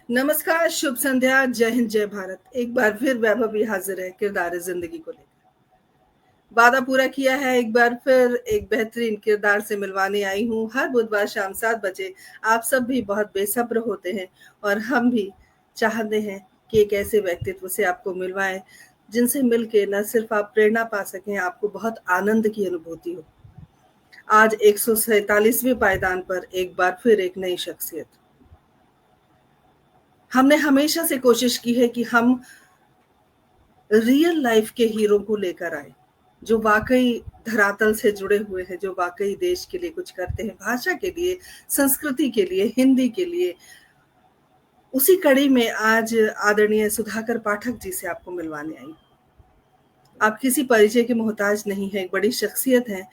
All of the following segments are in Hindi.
नमस्कार, शुभ संध्या, जय हिंद, जय भारत। एक बार फिर वैभव भी हाजिर है किरदार जिंदगी को लेकर। वादा पूरा किया है, एक बार फिर एक बेहतरीन किरदार से मिलवाने आई हूँ। हर बुधवार शाम 7 बजे आप सब भी बहुत बेसब्र होते हैं और हम भी चाहते हैं कि एक ऐसे व्यक्तित्व से आपको मिलवाएं जिनसे मिलके न सिर्फ आप प्रेरणा पा सकें, आपको बहुत आनंद की अनुभूति हो। आज 147वें पायदान पर एक बार फिर एक नई शख्सियत। हमने हमेशा से कोशिश की है कि हम रियल लाइफ के हीरो को लेकर आए, जो वाकई धरातल से जुड़े हुए हैं, जो वाकई देश के लिए कुछ करते हैं, भाषा के लिए, संस्कृति के लिए, हिंदी के लिए। उसी कड़ी में आज आदरणीय सुधाकर पाठक जी से आपको मिलवाने आई। आप किसी परिचय के मोहताज नहीं है, एक बड़ी शख्सियत है।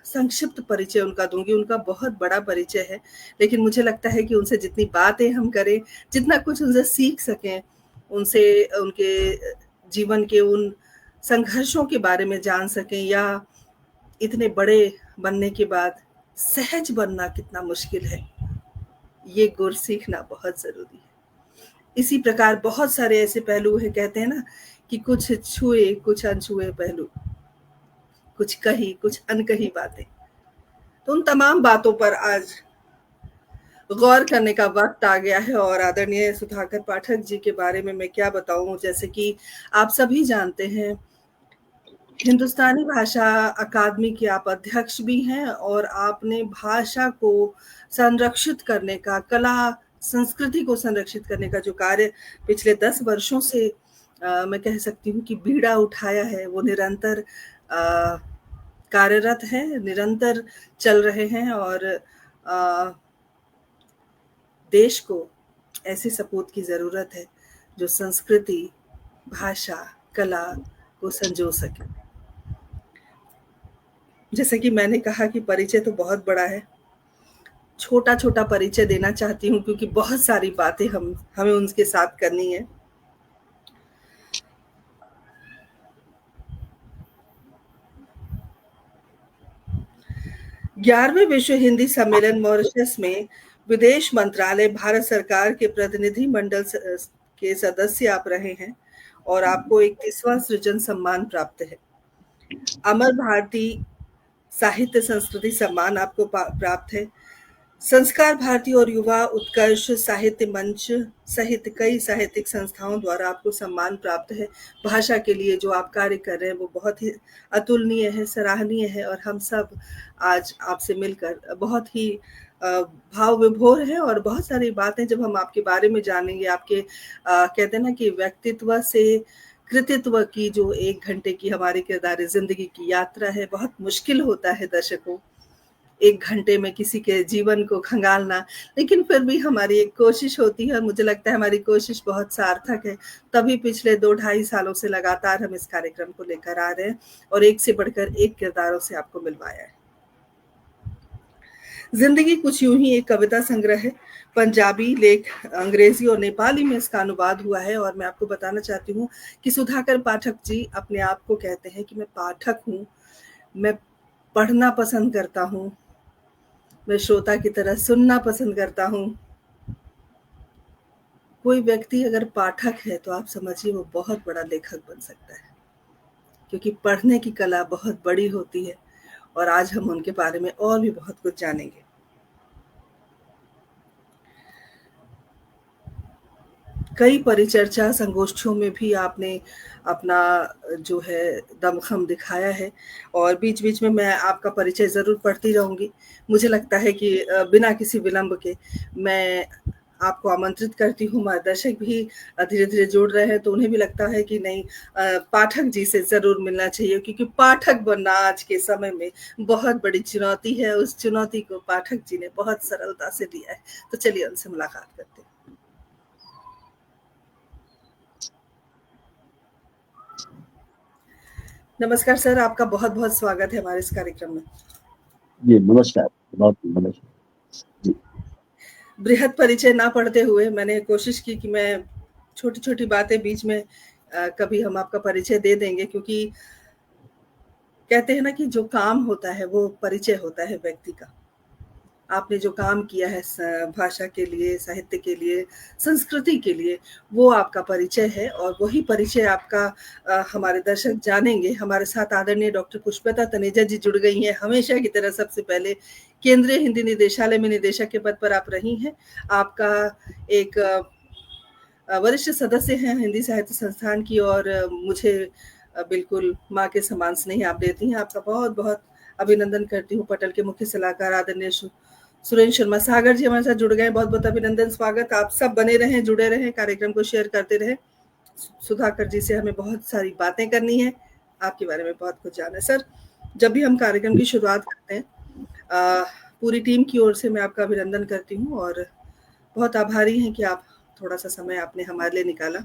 संक्षिप्त परिचय उनका दूंगी, उनका बहुत बड़ा परिचय है, लेकिन मुझे लगता है कि उनसे जितनी बातें हम करें, जितना कुछ उनसे सीख सकें, उनसे उनके जीवन के उन संघर्षों के बारे में जान सकें, या इतने बड़े बनने के बाद सहज बनना कितना मुश्किल है, ये गुर सीखना बहुत ज़रूरी है। इसी प्रकार बहुत सारे ऐसे पहलू हैं, कहते हैं ना कि कुछ छुए कुछ अनछुए पहलू, कुछ कही कुछ अनकही बातें। तो उन तमाम बातों पर आज गौर करने का वक्त आ गया है। और आदरणीय सुधाकर पाठक जी के बारे में मैं क्या बताऊं, जैसे कि आप सभी जानते हैं, हिंदुस्तानी भाषा अकादमी के आप अध्यक्ष भी हैं और आपने भाषा को संरक्षित करने का, कला संस्कृति को संरक्षित करने का जो कार्य पिछले 10 वर्षों से मैं कह सकती हूँ कि बीड़ा उठाया है, वो निरंतर कार्यरत है, निरंतर चल रहे हैं। और देश को ऐसे सपूत की ज़रूरत है जो संस्कृति, भाषा, कला को संजो सके। जैसे कि मैंने कहा कि परिचय तो बहुत बड़ा है, छोटा-छोटा परिचय देना चाहती हूँ क्योंकि बहुत सारी बातें हमें उनके साथ करनी है। ग्यारहवें विश्व हिंदी सम्मेलन मॉरिशस में विदेश मंत्रालय, भारत सरकार के प्रतिनिधि मंडल के सदस्य आप रहे हैं और आपको 31वां सृजन सम्मान प्राप्त है। अमर भारती साहित्य संस्कृति सम्मान आपको प्राप्त है। संस्कार भारती और युवा उत्कर्ष साहित्य मंच सहित कई साहित्यिक संस्थाओं द्वारा आपको सम्मान प्राप्त है। भाषा के लिए जो आप कार्य कर रहे हैं वो बहुत ही अतुलनीय है, सराहनीय है और हम सब आज आपसे मिलकर बहुत ही भाव विभोर है। और बहुत सारी बातें जब हम आपके बारे में जानेंगे, आपके कहते हैं ना कि व्यक्तित्व से कृतित्व की जो 1 घंटे की हमारी किरदार ज़िंदगी की यात्रा है, बहुत मुश्किल होता है दर्शकों 1 घंटे में किसी के जीवन को खंगालना, लेकिन फिर भी हमारी एक कोशिश होती है और मुझे लगता है हमारी कोशिश बहुत सार्थक है। तभी पिछले 2 ढाई सालों से लगातार हम इस कार्यक्रम को लेकर आ रहे हैं और एक से बढ़कर एक किरदारों से आपको मिलवाया है। ज़िंदगी कुछ यूँ ही एक कविता संग्रह है। पंजाबी लेख, अंग्रेज़ी और नेपाली में इसका अनुवाद हुआ है। और मैं आपको बताना चाहती हूँ कि सुधाकर पाठक जी अपने आप को कहते हैं कि मैं पाठक हूँ, मैं पढ़ना पसंद करता हूँ, मैं श्रोता की तरह सुनना पसंद करता हूँ। कोई व्यक्ति अगर पाठक है तो आप समझिए वो बहुत बड़ा लेखक बन सकता है, क्योंकि पढ़ने की कला बहुत बड़ी होती है और आज हम उनके बारे में और भी बहुत कुछ जानेंगे। कई परिचर्चा संगोष्ठियों में भी आपने अपना जो है दमखम दिखाया है और बीच-बीच में मैं आपका परिचय ज़रूर पढ़ती रहूँगी। मुझे लगता है कि बिना किसी विलंब के मैं आपको आमंत्रित करती हूँ। हमारे दर्शक भी धीरे-धीरे जुड़ रहे हैं तो उन्हें भी लगता है कि नहीं, पाठक जी से ज़रूर मिलना चाहिए, क्योंकि पाठक बनना आज के समय में बहुत बड़ी चुनौती है। उस चुनौती को पाठक जी ने बहुत सरलता से लिया है। तो चलिए उनसे मुलाकात करते हैं। नमस्कार सर, आपका बहुत-बहुत स्वागत है हमारे इस कार्यक्रम में। जी, नमस्कार, बहुत नमस्कार। जी। बृहद परिचय ना पढ़ते हुए मैंने कोशिश की कि मैं छोटी-छोटी बातें बीच में कभी हम आपका परिचय दे देंगे, क्योंकि कहते हैं ना कि जो काम होता है वो परिचय होता है व्यक्ति का। आपने जो काम किया है भाषा के लिए, साहित्य के लिए, संस्कृति के लिए, वो आपका परिचय है और वही परिचय आपका हमारे दर्शक जानेंगे। हमारे साथ आदरणीय डॉक्टर पुष्पिता तनेजा जी जुड़ गई हैं। हमेशा की तरह सबसे पहले केंद्रीय हिंदी निदेशालय में निदेशक के पद पर आप रही हैं। आपका एक वरिष्ठ सदस्य हैं हिंदी साहित्य संस्थान की और मुझे बिल्कुल माँ के समान स्नेह आप देती हैं। आपका बहुत बहुत अभिनंदन करती हूँ। पटल के मुख्य सलाहकार आदरणीय सुरेंद्र शर्मा सागर जी हमारे साथ जुड़ गए। बहुत बहुत अभिनंदन, स्वागत। आप सब बने रहें, जुड़े रहें, कार्यक्रम को शेयर करते रहें। सुधाकर जी से हमें बहुत सारी बातें करनी है, आपके बारे में बहुत कुछ जानना है। सर, जब भी हम कार्यक्रम की शुरुआत करते हैं, पूरी टीम की ओर से मैं आपका अभिनंदन करती हूँ और बहुत आभारी हैं कि आप थोड़ा सा समय आपने हमारे लिए निकाला।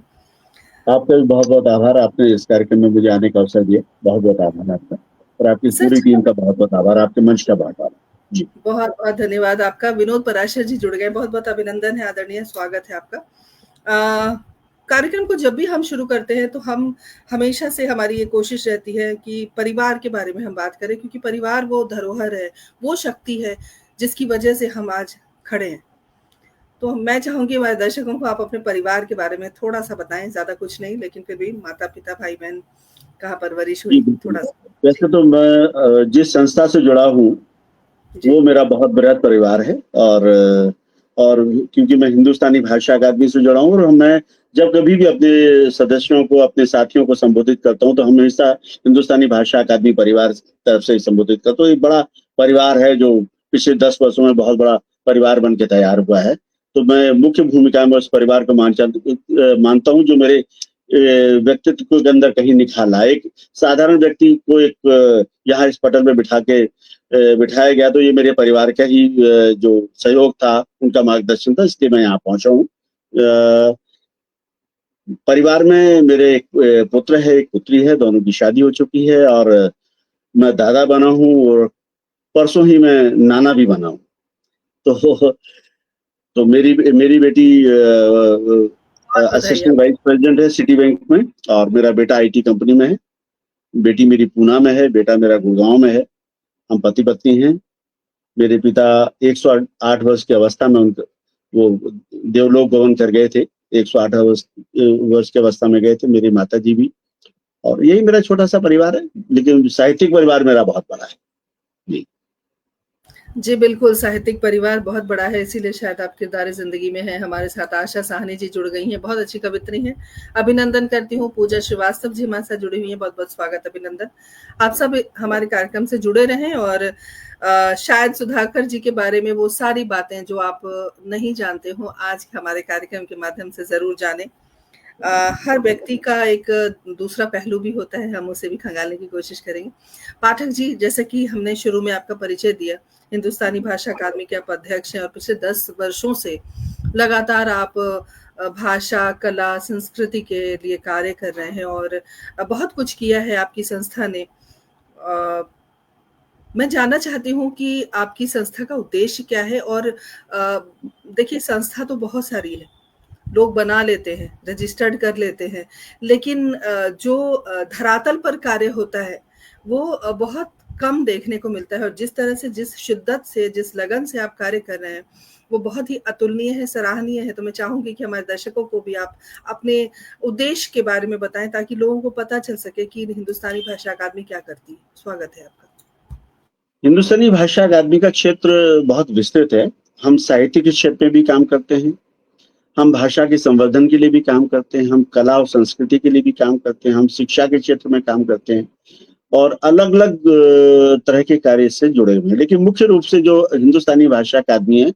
आपका भी बहुत बहुत आभार, आपने इस कार्यक्रम में मुझे आने का अवसर दिया। बहुत बहुत आभार आपका और आपकी पूरी टीम का बहुत बहुत आभार, आपके मंच का बहुत आभार जी। बहुत बहुत धन्यवाद आपका। विनोद पराशर जी जुड़ गए, बहुत बहुत अभिनंदन है, आदरणीय, स्वागत है आपका। कार्यक्रम को जब भी हम शुरू करते हैं तो हम हमेशा से हमारी ये कोशिश रहती है कि परिवार के बारे में हम बात करें, क्योंकि परिवार वो धरोहर है, वो शक्ति है जिसकी वजह से हम आज खड़े हैं। तो मैं चाहूंगी हमारे दर्शकों को आप अपने परिवार के बारे में थोड़ा सा बताएं, ज्यादा कुछ नहीं, लेकिन फिर भी माता पिता भाई बहन कहाँ परवरिश हुई, थोड़ा सा। वैसे तो मैं जिस संस्था से जुड़ा हूँ वो मेरा बहुत बृहद परिवार है और क्योंकि मैं हिंदुस्तानी भाषा अकादमी से जुड़ा हूँ और मैं जब कभी भी अपने सदस्यों को, अपने साथियों को संबोधित करता हूँ तो हमेशा हिंदुस्तानी भाषा अकादमी परिवार तरफ से संबोधित करता हूँ। एक बड़ा परिवार है जो पिछले 10 वर्षों में बहुत बड़ा परिवार बन के तैयार हुआ है। तो मैं मुख्य भूमिका में उस परिवार को मानता हूँ जो मेरे व्यक्तित्व के अंदर कहीं निखाला। एक साधारण व्यक्ति को एक यहाँ इस पटल में बिठाया गया तो ये मेरे परिवार का ही जो सहयोग था, उनका मार्गदर्शन था, इसलिए मैं यहाँ पहुंचा हूँ। परिवार में मेरे एक पुत्र है, एक पुत्री है, दोनों की शादी हो चुकी है और मैं दादा बना हूँ और परसों ही मैं नाना भी बना हूँ। तो मेरी बेटी असिस्टेंट वाइस प्रेसिडेंट है सिटी बैंक में और मेरा बेटा आईटी कंपनी में है। बेटी मेरी पूना में है, बेटा मेरा गुड़गांव में है। हम पति पत्नी हैं। मेरे पिता 108 वर्ष की अवस्था में वो देवलोक गमन कर गए थे। 108 वर्ष की अवस्था में गए थे, मेरी माता जी भी। और यही मेरा छोटा सा परिवार है, लेकिन साहित्यिक परिवार मेरा बहुत बड़ा है जी। जी बिल्कुल, साहित्यिक परिवार बहुत बड़ा है, इसीलिए शायद आप किरदार जिंदगी में हैं। हमारे साथ आशा साहनी जी जुड़ गई हैं, बहुत अच्छी कवित्री हैं, अभिनंदन करती हूँ। पूजा श्रीवास्तव जी हमारे साथ जुड़ी हुई हैं, बहुत बहुत स्वागत, अभिनंदन। आप सब हमारे कार्यक्रम से जुड़े रहें और शायद सुधाकर जी के बारे में वो सारी बातें जो आप नहीं जानते हो, आज हमारे कार्यक्रम के माध्यम से जरूर जानें। हर व्यक्ति का एक दूसरा पहलू भी होता है, हम उसे भी खंगालने की कोशिश करेंगे। पाठक जी, जैसे कि हमने शुरू में आपका परिचय दिया, हिंदुस्तानी भाषा अकादमी के आप अध्यक्ष हैं और पिछले 10 वर्षों से लगातार आप भाषा, कला, संस्कृति के लिए कार्य कर रहे हैं और बहुत कुछ किया है आपकी संस्था ने। मैं जानना चाहती हूँ कि आपकी संस्था का उद्देश्य क्या है। और देखिए, संस्था तो बहुत सारी है, लोग बना लेते हैं, रजिस्टर्ड कर लेते हैं, लेकिन जो धरातल पर कार्य होता है वो बहुत कम देखने को मिलता है। और जिस तरह से, जिस शिद्दत से, जिस लगन से आप कार्य कर रहे हैं, वो बहुत ही अतुलनीय है, सराहनीय है। तो मैं चाहूंगी कि हमारे दर्शकों को भी आप अपने उद्देश्य के बारे में बताएं, ताकि लोगों को पता चल सके कि हिंदुस्तानी भाषा अकादमी क्या करती है। स्वागत है आपका। हिंदुस्तानी भाषा अकादमी का क्षेत्र बहुत विस्तृत है। हम साहित्य के क्षेत्र में भी काम करते हैं, हम भाषा के संवर्धन के लिए भी काम करते हैं, हम कला और संस्कृति के लिए भी काम करते हैं, हम शिक्षा के क्षेत्र में काम करते हैं और अलग अलग तरह के कार्य से जुड़े हुए हैं। लेकिन मुख्य रूप से जो हिंदुस्तानी भाषा अकादमी है,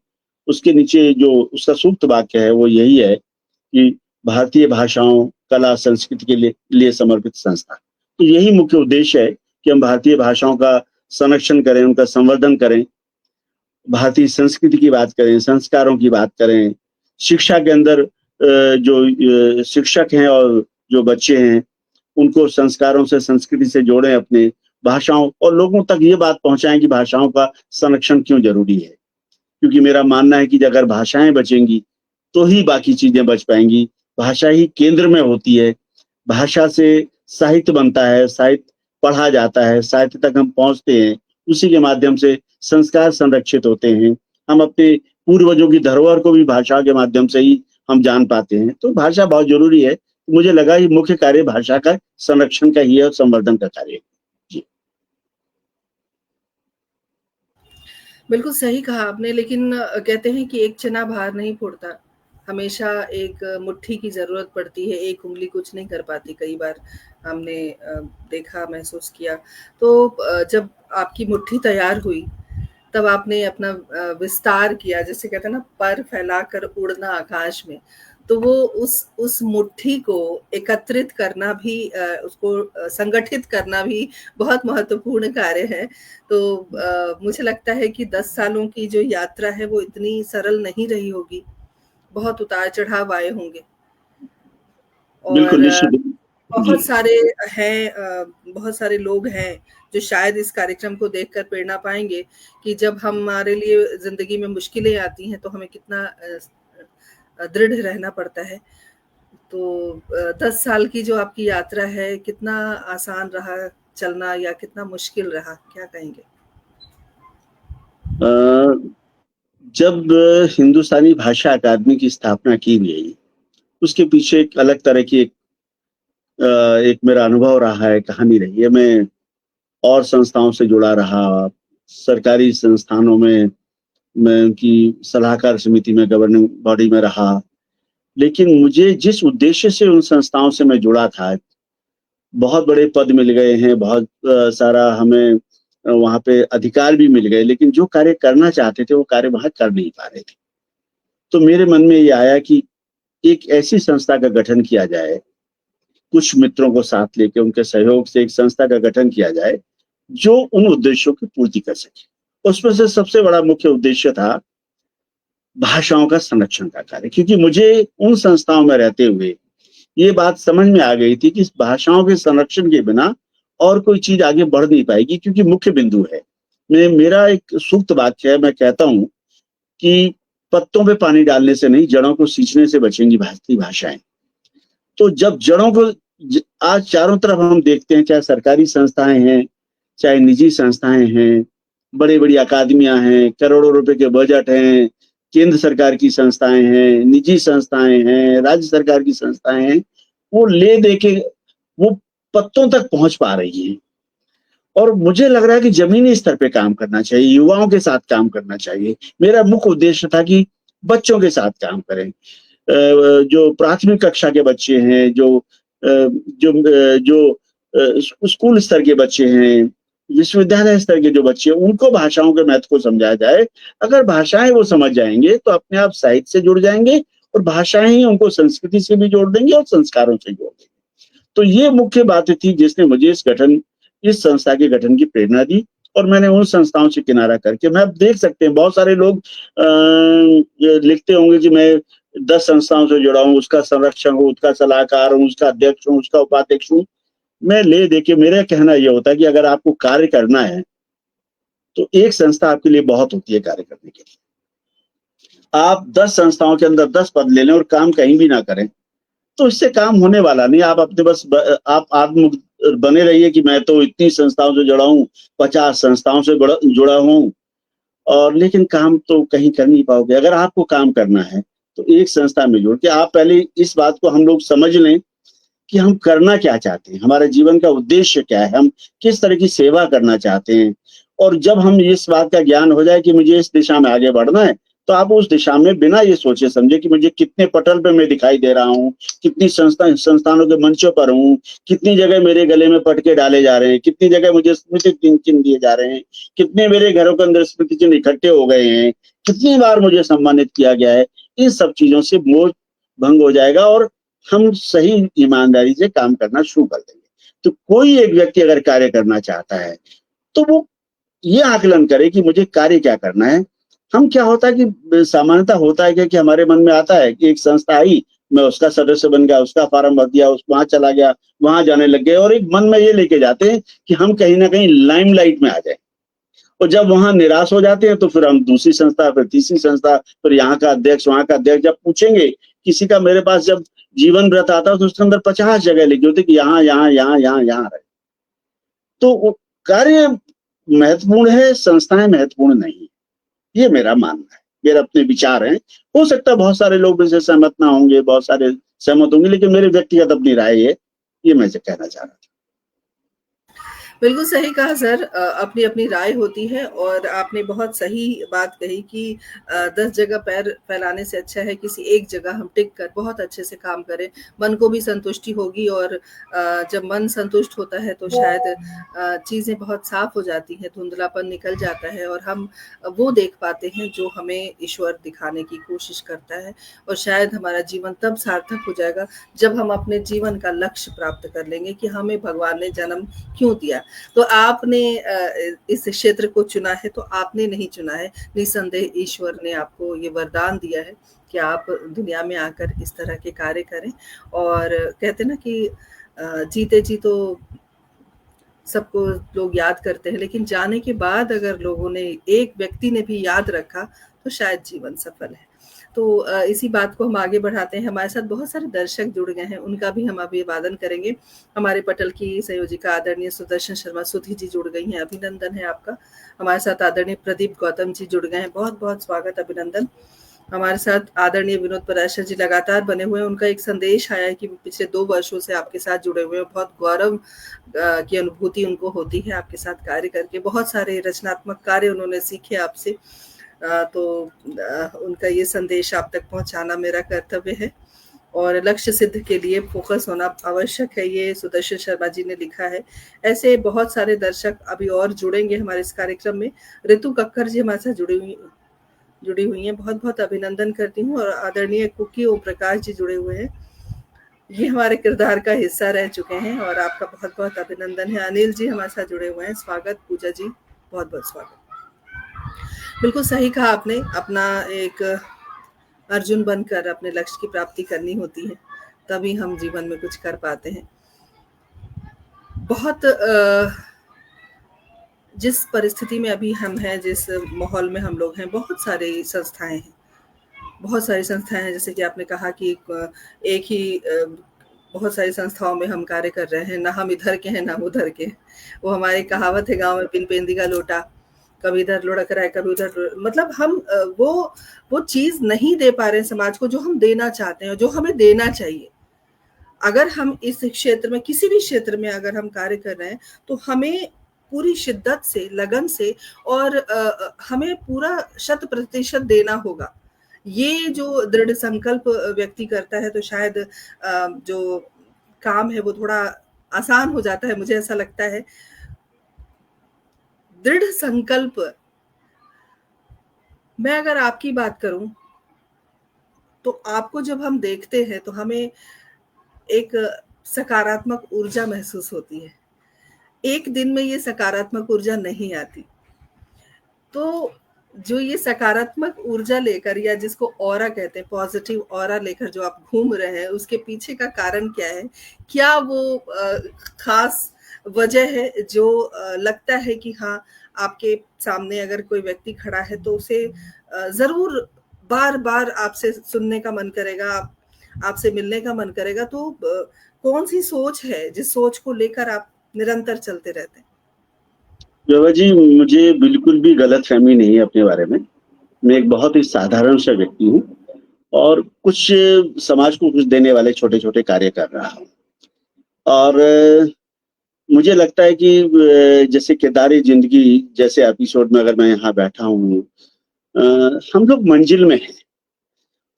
उसके नीचे जो उसका सूक्त वाक्य है वो यही है कि भारतीय भाषाओं, कला, संस्कृति के लिए समर्पित संस्था। तो यही मुख्य उद्देश्य है कि हम भारतीय भाषाओं का संरक्षण करें, उनका संवर्धन करें, भारतीय संस्कृति की बात करें, संस्कारों की बात करें, शिक्षा के अंदर जो शिक्षक हैं और जो बच्चे हैं उनको संस्कारों से, संस्कृति से जोड़ें, अपने भाषाओं और लोगों तक ये बात पहुंचाएं कि भाषाओं का संरक्षण क्यों जरूरी है। क्योंकि मेरा मानना है कि अगर भाषाएं बचेंगी तो ही बाकी चीजें बच पाएंगी। भाषा ही केंद्र में होती है, भाषा से साहित्य बनता है, साहित्य पढ़ा जाता है, साहित्य तक हम पहुंचते हैं, उसी के माध्यम से संस्कार संरक्षित होते हैं हम अपने पूर्वजों की धरोहर को भी भाषा के माध्यम से ही हम जान पाते हैं। तो भाषा बहुत जरूरी है। मुझे लगा ये मुख्य कार्य भाषा का संरक्षण का ही है और संवर्धन का कार्य है। जी। बिल्कुल सही कहा आपने, लेकिन कहते हैं कि एक चना भार नहीं फोड़ता। हमेशा एक मुट्ठी की ज़रूरत पड़ती है, एक उँगली कुछ नहीं कर पाती, कई बार हमने देखा, महसूस किया। तो जब आपकी मुट्ठी तैयार हुई, तब आपने अपना विस्तार किया, जैसे कहते हैं ना, पर फैलाकर उड़ना आकाश में। तो वो उस मुट्ठी को एकत्रित करना भी, उसको संगठित करना भी बहुत महत्वपूर्ण कार्य है। तो मुझे लगता है कि 10 सालों की जो यात्रा है वो इतनी सरल नहीं रही होगी, बहुत उतार-चढ़ाव आए होंगे। और बिल्कुल, निश्चित। जी। बहुत सारे लोग हैं जो शायद इस कार्यक्रम को देखकर प्रेरणा पाएँगे कि जब हमारे लिए ज़िंदगी में मुश्किलें आती हैं, तो हमें कितना दृढ़ रहना पड़ता है। तो 10 साल की जो आपकी यात्रा है, कितना आसान रहा चलना या कितना मुश्किल रहा? क्या कहेंगे? जब हिंदुस्तानी भाषा अकादमी की स्थापना की गई, उसके पीछे एक अलग तरह की एक मेरा अनुभव रहा है, कहानी रही है। मैं और संस्थाओं से जुड़ा रहा, सरकारी संस्थानों में मैं उनकी सलाहकार समिति में, गवर्निंग बॉडी में रहा। लेकिन मुझे जिस उद्देश्य से उन संस्थाओं से मैं जुड़ा था, बहुत बड़े पद मिल गए हैं, बहुत सारा हमें वहाँ पे अधिकार भी मिल गए, लेकिन जो कार्य करना चाहते थे वो कार्य वहाँ कर नहीं पा रहे थे। तो मेरे मन में ये आया कि एक ऐसी संस्था का गठन किया जाए, कुछ मित्रों को साथ लेके उनके सहयोग से एक संस्था का गठन किया जाए जो उन उद्देश्यों की पूर्ति कर सके। उसमें से सबसे बड़ा मुख्य उद्देश्य था भाषाओं का संरक्षण का कार्य, क्योंकि मुझे उन संस्थाओं में रहते हुए ये बात समझ में आ गई थी कि इस भाषाओं के संरक्षण के बिना और कोई चीज आगे बढ़ नहीं पाएगी, क्योंकि मुख्य बिंदु है। मेरा एक सूक्त वाक्य है, मैं कहता हूं कि पत्तों पे पानी डालने से नहीं, जड़ों को सींचने से बचेंगी भारतीय भाषाएं। तो जब जड़ों को आज चारों तरफ हम देखते हैं, चाहे सरकारी संस्थाएं हैं, चाहे निजी संस्थाएं हैं, बड़ी बड़ी अकादमियां हैं, करोड़ों रुपए के बजट हैं, केंद्र सरकार की संस्थाएं हैं, निजी संस्थाएं हैं, राज्य सरकार की संस्थाएं हैं, वो ले दे के वो पत्तों तक पहुंच पा रही हैं। और मुझे लग रहा है कि जमीनी स्तर पे काम करना चाहिए, युवाओं के साथ काम करना चाहिए। मेरा मुख्य उद्देश्य था कि बच्चों के साथ काम करें, जो प्राथमिक कक्षा के बच्चे हैं, जो स्कूल स्तर के बच्चे हैं, विश्वविद्यालय स्तर के जो बच्चे हैं, उनको भाषाओं के महत्व को समझाया जाए। अगर भाषाएं वो समझ जाएंगे तो अपने आप साहित्य से जुड़ जाएंगे, और भाषाएं ही उनको संस्कृति से भी जोड़ देंगे और संस्कारों से जोड़ देंगे। तो ये मुख्य बात थी जिसने मुझे इस संस्था के गठन की प्रेरणा दी। और मैंने उन संस्थाओं से किनारा करके, मैं अब देख सकते हैं बहुत सारे लोग लिखते होंगे कि मैं 10 संस्थाओं से जुड़ा हूँ, उसका संरक्षक हूँ, उसका सलाहकार हूँ, उसका अध्यक्ष हूँ, उसका उपाध्यक्ष हूँ। मैं ले देके मेरा कहना यह होता है कि अगर आपको कार्य करना है तो एक संस्था आपके लिए बहुत होती है कार्य करने के लिए। आप 10 संस्थाओं के अंदर 10 पद ले लें और काम कहीं भी ना करें तो इससे काम होने वाला नहीं। आप अपने आप आत्म बने रहिए कि मैं तो इतनी संस्थाओं से जुड़ा हूँ, 50 संस्थाओं से जुड़ा हूँ, और लेकिन काम तो कहीं कर नहीं पाओगे। अगर आपको काम करना है तो एक संस्था में जुड़ के आप पहले इस बात को हम लोग समझ लें कि हम करना क्या चाहते हैं, हमारे जीवन का उद्देश्य क्या है, हम किस तरह की सेवा करना चाहते हैं। और जब हम इस बात का ज्ञान हो जाए कि मुझे इस दिशा में आगे बढ़ना है, तो आप उस दिशा में बिना ये सोचे समझे कि मुझे कितने पटल पे मैं दिखाई दे रहा हूँ, कितनी संस्थानों के मंचों पर हूँ, कितनी जगह मेरे गले में पटके डाले जा रहे हैं, कितनी जगह मुझे स्मृति चिन्ह दिए जा रहे हैं, कितने मेरे घरों के अंदर स्मृति चिन्ह इकट्ठे हो गए हैं, कितनी बार मुझे सम्मानित किया गया है। इन सब चीजों से मोह भंग हो जाएगा और हम सही ईमानदारी से काम करना शुरू कर देंगे। तो कोई एक व्यक्ति अगर कार्य करना चाहता है तो वो ये आकलन करे कि मुझे कार्य क्या करना है। हम क्या होता है कि सामान्यतः होता है कि हमारे मन में आता है कि एक संस्था आई, मैं उसका सदस्य बन गया, उसका फॉर्म भर दिया, वहां चला गया, वहां जाने लग गए, और एक मन में ये लेके जाते हैं कि हम कहीं ना कहीं लाइमलाइट में आ जाए। और जब वहां निराश हो जाते हैं तो फिर हम दूसरी संस्था, फिर तीसरी संस्था, फिर यहाँ का अध्यक्ष, वहां का अध्यक्ष। जब पूछेंगे किसी का, मेरे पास जब जीवन व्रत आता है तो उसके अंदर 50 जगह लिखी होती कि यहाँ यहाँ यहाँ यहाँ यहाँ रहे। तो कार्य महत्वपूर्ण है, संस्थाएं महत्वपूर्ण नहीं। ये मेरा मानना है, मेरे अपने विचार हैं। हो सकता है बहुत सारे लोग इससे सहमत ना होंगे, बहुत सारे सहमत होंगे, लेकिन मेरी व्यक्तिगत अपनी राय है, ये मैं कहना चाह रहा था। बिल्कुल सही कहा सर। अपनी अपनी राय होती है और आपने बहुत सही बात कही कि 10 जगह पैर फैलाने से अच्छा है किसी एक जगह हम टिक कर बहुत अच्छे से काम करें, मन को भी संतुष्टि होगी और जब मन संतुष्ट होता है तो शायद चीज़ें बहुत साफ हो जाती हैं, धुंधलापन निकल जाता है और हम वो देख पाते हैं जो हमें ईश्वर दिखाने की कोशिश करता है और शायद हमारा जीवन तब सार्थक हो जाएगा जब हम अपने जीवन का लक्ष्य प्राप्त कर लेंगे कि हमें भगवान ने जन्म क्यों दिया। तो आपने इस क्षेत्र को चुना है तो आपने नहीं चुना है, निसंदेह ईश्वर ने आपको ये वरदान दिया है कि आप दुनिया में आकर इस तरह के कार्य करें। और कहते ना कि जीते जी तो सबको लोग याद करते हैं, लेकिन जाने के बाद अगर लोगों ने, एक व्यक्ति ने भी याद रखा तो शायद जीवन सफल है। तो इसी बात को हम आगे बढ़ाते हैं। हमारे साथ बहुत सारे दर्शक जुड़ गए हैं, उनका भी हम अभिवादन करेंगे। हमारे पटल की संयोजिका आदरणीय सुदर्शन शर्मा सुधी जी जुड़ गई हैं, अभिनंदन है आपका। हमारे साथ आदरणीय प्रदीप गौतम जी जुड़ गए हैं, बहुत बहुत स्वागत, अभिनंदन। हमारे साथ आदरणीय विनोद पराशर जी लगातार बने हुए हैं। उनका एक संदेश आया है कि पिछले 2 वर्षों से आपके साथ जुड़े हुए हैं, बहुत गौरव की अनुभूति उनको होती है आपके साथ कार्य करके। बहुत सारे रचनात्मक कार्य उन्होंने सीखे आपसे, तो उनका ये संदेश आप तक पहुंचाना मेरा कर्तव्य है और लक्ष्य सिद्ध के लिए फोकस होना आवश्यक है, ये सुदर्शन शर्मा जी ने लिखा है। ऐसे बहुत सारे दर्शक अभी और जुड़ेंगे हमारे इस कार्यक्रम में। ऋतु कक्कर जी हमारे साथ जुड़ी हुई हैं, बहुत बहुत अभिनंदन करती हूँ। और आदरणीय कुकी ओम प्रकाश जी जुड़े हुए हैं, ये हमारे किरदार का हिस्सा रह चुके हैं और आपका बहुत बहुत अभिनंदन है। अनिल जी हमारे साथ जुड़े हुए हैं, स्वागत। पूजा जी बहुत बहुत स्वागत। बिल्कुल सही कहा आपने, अपना एक अर्जुन बनकर अपने लक्ष्य की प्राप्ति करनी होती है, तभी हम जीवन में कुछ कर पाते हैं। बहुत जिस परिस्थिति में अभी हम हैं, जिस माहौल में हम लोग हैं, बहुत सारी संस्थाएं हैं, जैसे कि आपने कहा कि एक ही बहुत सारी संस्थाओं में हम कार्य कर रहे हैं, ना हम इधर के हैं ना उधर के। वो हमारी कहावत है, गांव में बिन पेंदी का लोटा, कभी इधर लुढ़क रहा है कभी उधर। मतलब हम वो चीज नहीं दे पा रहे हैं समाज को जो हम देना चाहते हैं, जो हमें देना चाहिए। अगर हम इस क्षेत्र में, किसी भी क्षेत्र में अगर हम कार्य कर रहे हैं तो हमें पूरी शिद्दत से, लगन से और हमें पूरा 100% देना होगा। ये जो दृढ़ संकल्प व्यक्ति करता है तो शायद जो काम है वो थोड़ा आसान हो जाता है, मुझे ऐसा लगता है। दृढ़ संकल्प, मैं अगर आपकी बात करूं तो आपको जब हम देखते हैं तो हमें एक सकारात्मक ऊर्जा महसूस होती है। एक दिन में ये सकारात्मक ऊर्जा नहीं आती। तो जो ये सकारात्मक ऊर्जा लेकर, या जिसको ऑरा कहते हैं, पॉजिटिव ऑरा लेकर जो आप घूम रहे हैं, उसके पीछे का कारण क्या है? क्या वो खास वजह है जो लगता है कि हाँ, आपके सामने अगर कोई व्यक्ति खड़ा है तो उसे जरूर बार बार आपसे सुनने का मन करेगा, आपसे मिलने का मन करेगा? तो कौन सी सोच है जिस सोच को लेकर आप निरंतर चलते रहते हैं? बाबा जी, मुझे बिल्कुल भी गलतफहमी नहीं है अपने बारे में। मैं एक बहुत ही साधारण सा व्यक्ति हूँ और कुछ समाज को कुछ देने वाले छोटे छोटे कार्य कर रहा हूँ। और मुझे लगता है कि जैसे किरदारी जिंदगी जैसे एपिसोड में अगर मैं यहाँ बैठा हूँ, हम लोग मंजिल में हैं।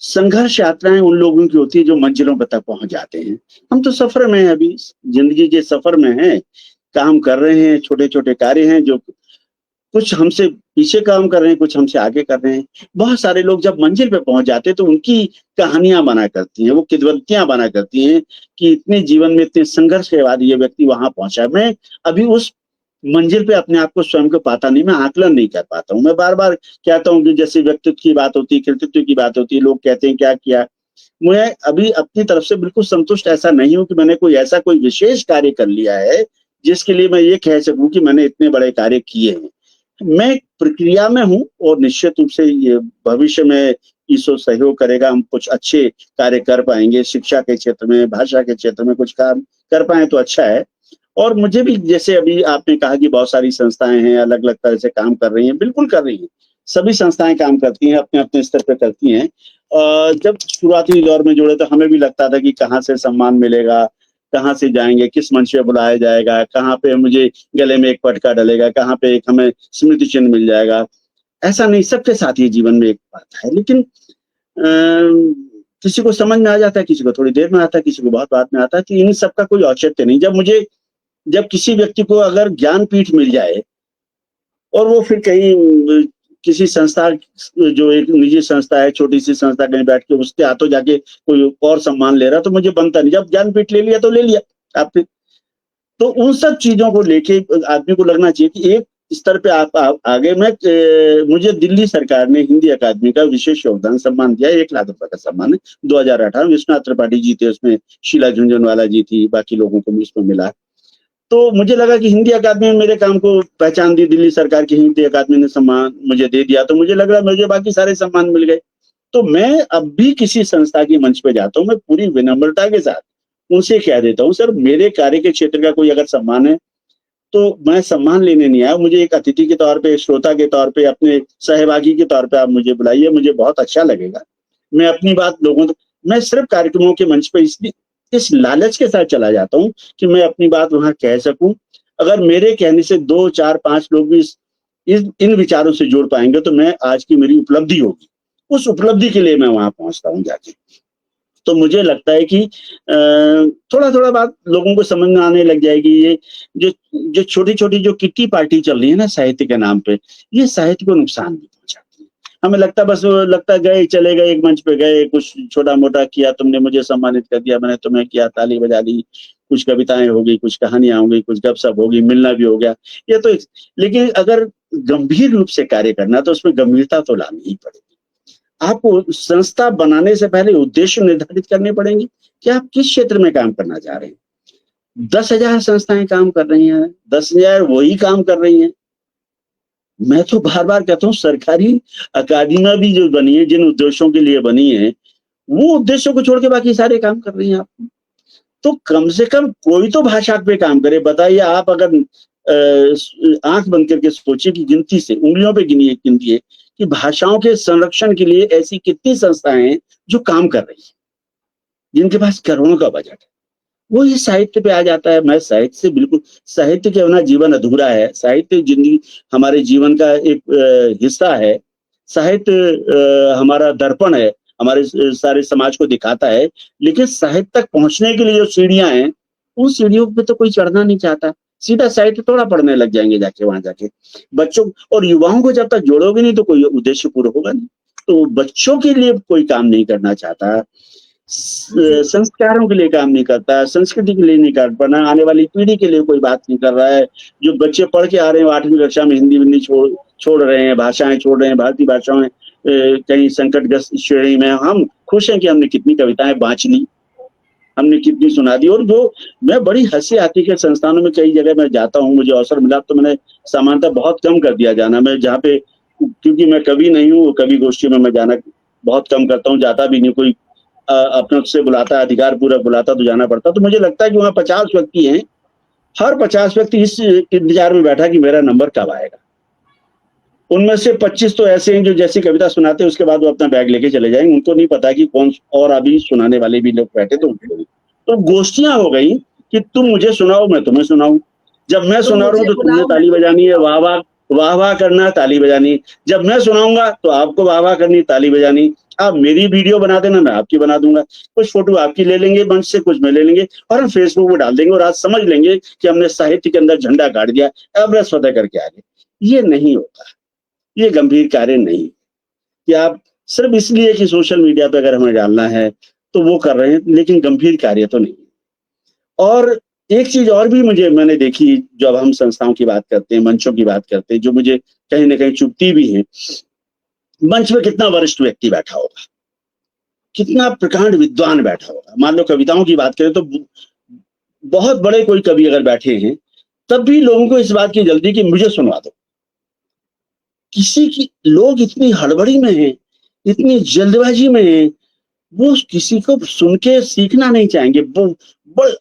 संघर्ष यात्राएं उन लोगों की होती है जो मंजिलों पर तक पहुंच जाते हैं। हम तो सफर में हैं, अभी जिंदगी के सफर में हैं, काम कर रहे हैं, छोटे छोटे कार्य हैं जो कुछ हमसे पीछे काम कर रहे हैं, कुछ हमसे आगे कर रहे हैं। बहुत सारे लोग जब मंजिल पे पहुंच जाते हैं तो उनकी कहानियां बना करती हैं, वो किदवंतियां बना करती हैं कि इतने जीवन में इतने संघर्ष के बाद ये व्यक्ति वहां पहुंचा। मैं अभी उस मंजिल पे अपने आप को स्वयं को पाता नहीं, मैं आकलन नहीं कर पाता हूँ। मैं बार बार कहता हूँ कि जैसे व्यक्तित्व की बात होती है, कृतित्व की बात होती है, लोग कहते हैं क्या किया। मैं अभी अपनी तरफ से बिल्कुल संतुष्ट ऐसा नहीं हूं कि मैंने कोई विशेष कार्य कर लिया है जिसके लिए मैं ये कह सकूं कि मैंने इतने बड़े कार्य किए हैं। मैं प्रक्रिया में हूं और निश्चित रूप से ये भविष्य में ईश्वर सहयोग करेगा, हम कुछ अच्छे कार्य कर पाएंगे। शिक्षा के क्षेत्र में, भाषा के क्षेत्र में कुछ काम कर पाए तो अच्छा है। और मुझे भी, जैसे अभी आपने कहा कि बहुत सारी संस्थाएं हैं, अलग अलग तरह से काम कर रही हैं, बिल्कुल कर रही हैं। सभी संस्थाएं काम करती हैं, अपने अपने स्तर पे करती हैं। जब शुरुआती दौर में जुड़े तो हमें भी लगता था कि कहाँ से सम्मान मिलेगा, कहाँ से जाएंगे, किस मंच पे बुलाया जाएगा, कहाँ पे मुझे गले में एक पटका डलेगा, कहाँ पे एक हमें स्मृति चिन्ह मिल जाएगा। ऐसा नहीं, सबके साथ ये जीवन में एक बात है, लेकिन किसी को समझ में आ जाता है, किसी को थोड़ी देर में आता है, किसी को बहुत बाद में आता है, तो इन सबका कोई औचित्य नहीं। जब किसी व्यक्ति को अगर ज्ञानपीठ मिल जाए और वो फिर कहीं किसी संस्था, जो एक निजी संस्था है, छोटी सी संस्था, कहीं बैठ के उसके हाथों जाके कोई और सम्मान ले रहा, तो मुझे बनता नहीं। जब ज्ञानपीठ ले लिया तो ले लिया आपने। तो उन सब चीजों को लेके आदमी को लगना चाहिए कि एक स्तर पे आप आगे। मुझे दिल्ली सरकार ने हिंदी अकादमी का विशेष योगदान सम्मान दिया, 1 लाख रुपए का सम्मान है। 2018 विश्वनाथ त्रिपाठी जी थे उसमें, शीला झुंझुनवाला जी थी, बाकी लोगों को भी उसमें मिला। तो मुझे लगा कि हिंदी अकादमी में मेरे काम को पहचान दी, दिल्ली सरकार की हिंदी अकादमी ने सम्मान मुझे दे दिया, तो मुझे लग रहा मुझे बाकी सारे सम्मान मिल गए। तो मैं अब भी किसी संस्था की मंच पे जाता हूँ, मैं पूरी विनम्रता के साथ उनसे कह देता हूँ, सर मेरे कार्य के क्षेत्र का कोई अगर सम्मान है तो मैं सम्मान लेने नहीं आया, मुझे एक अतिथि के तौर पे, श्रोता के तौर पे, अपने सहभागी के तौर पे आप मुझे बुलाइए, मुझे बहुत अच्छा लगेगा। मैं अपनी बात लोगों तक, मैं सिर्फ कार्यक्रमों के मंच पे इस लालच के साथ चला जाता हूँ कि मैं अपनी बात वहां कह सकूं। अगर मेरे कहने से 2, 4, 5 लोग भी इन विचारों से जुड़ पाएंगे तो मैं आज की मेरी उपलब्धि होगी। उस उपलब्धि के लिए मैं वहां पहुंचता हूँ जाके। तो मुझे लगता है कि थोड़ा थोड़ा बात लोगों को समझ में आने लग जाएगी। ये जो छोटी छोटी जो किट्टी पार्टी चल रही है ना साहित्य के नाम पे, ये साहित्य को नुकसान भी पहुंचाती है। हमें लगता गए चले गए, एक मंच पे गए, कुछ छोटा मोटा किया, तुमने मुझे सम्मानित कर दिया, मैंने तुम्हें किया, ताली बजा दी, कुछ कविताएं हो गई, कुछ कहानियां हो गई, कुछ गपशप होगी, मिलना भी हो गया। ये तो लेकिन अगर गंभीर रूप से कार्य करना तो उसमें गंभीरता तो लानी ही पड़ेगी। आपको संस्था बनाने से पहले उद्देश्य निर्धारित करने पड़ेंगे कि आप किस क्षेत्र में काम करना चाह रहे हैं। 10,000 संस्थाएं काम कर रही हैं, 10,000 वही काम कर रही हैं। मैं तो बार बार कहता हूँ, सरकारी अकादमियां भी जो बनी है, जिन उद्देश्यों के लिए बनी है, वो उद्देश्यों को छोड़ के बाकी सारे काम कर रही हैं आप। तो कम से कम कोई तो भाषा पे काम करे। बताइए, आप अगर आंख बंद करके सोचिए कि गिनती से, उंगलियों पे गिनती है कि भाषाओं के संरक्षण के लिए ऐसी कितनी संस्थाएं हैं जो काम कर रही हैं, जिनके पास करोड़ों का बजट है। वो ये साहित्य पे आ जाता है। मैं साहित्य से बिल्कुल, साहित्य के बिना जीवन अधूरा है। साहित्य जिंदगी, हमारे जीवन का एक हिस्सा है। साहित्य हमारा दर्पण है, हमारे सारे समाज को दिखाता है। लेकिन साहित्य तक पहुंचने के लिए जो सीढ़ियां हैं, उन सीढ़ियों पे तो कोई चढ़ना नहीं चाहता। सीधा साहित्य थोड़ा पढ़ने लग जाएंगे जाके वहां जाके। बच्चों और युवाओं को जब तक जोड़ोगे नहीं तो कोई उद्देश्य पूरा होगा नहीं। तो बच्चों के लिए कोई काम नहीं करना चाहता, संस्कारों के लिए काम नहीं करता, संस्कृति के लिए नहीं कर पाना, आने वाली पीढ़ी के लिए कोई बात नहीं कर रहा है। जो बच्चे पढ़ के आ रहे हैं 8वीं कक्षा में हिंदी छोड़ रहे हैं, भाषाएं छोड़ रहे हैं, भारतीय भाषाएं कहीं संकटग्रस्त श्रेणी में। हम खुश हैं कि हमने कितनी कविताएं बांच ली, हमने कितनी सुना दी। और जो मैं बड़ी हंसी आती है, संस्थानों में कई जगह मैं जाता हूँ, मुझे अवसर मिला तो मैंने सामान्यतः बहुत कम कर दिया जाना। मैं जहाँ पे, क्योंकि मैं कवि नहीं हूँ, कवि गोष्ठी में मैं जाना बहुत कम करता हूँ, जाता भी नहीं। कोई अपने से बुलाता, अधिकार पूर्वक बुलाता तो जाना पड़ता। तो मुझे लगता है कि वहाँ 50 व्यक्ति हैं, हर 50 व्यक्ति इस इंतजार में बैठा कि मेरा नंबर कब आएगा। उनमें से 25 तो ऐसे हैं जो जैसी कविता सुनाते हैं उसके बाद वो अपना बैग लेके चले जाएंगे। उनको नहीं पता कि कौन और अभी सुनाने वाले भी लोग बैठे। तो गोष्ठियां हो गई कि तुम मुझे सुनाओ, मैं तुम्हें सुनाऊं। जब मैं सुना रहा हूँ तो तुमने ताली बजानी है, वाह वाह वाह वाह करना, ताली बजानी। जब मैं सुनाऊंगा तो आपको वाह वाह करनी, ताली बजानी। आप मेरी वीडियो बना देना, मैं आपकी बना दूंगा। कुछ फोटो आपकी ले लेंगे मंच से, कुछ मैं ले लेंगे और हम फेसबुक पर डाल देंगे और आज समझ लेंगे कि हमने साहित्य के अंदर झंडा गाड़ दिया, अब रस फतेह करके आगे। ये नहीं होता, ये गंभीर कार्य नहीं कि आप सिर्फ इसलिए कि सोशल मीडिया पे अगर हमें डालना है तो वो कर रहे हैं, लेकिन गंभीर कार्य तो नहीं। और एक चीज और भी मैंने देखी, जब हम संस्थाओं की बात करते हैं, मंचों की बात करते हैं, जो मुझे कहीं ना कहीं चुभती भी है। मंच में कितना वरिष्ठ व्यक्ति बैठा होगा, कितना प्रकांड विद्वान बैठा होगा। मान लो कविताओं की बात करें तो बहुत बड़े कोई कवि अगर बैठे हैं, तब भी लोगों को इस बात की जल्दी कि मुझे सुनवा दो। लोग इतनी हड़बड़ी में हैं, इतनी जल्दबाजी में हैं, वो किसी को सुन के सीखना नहीं चाहेंगे। वो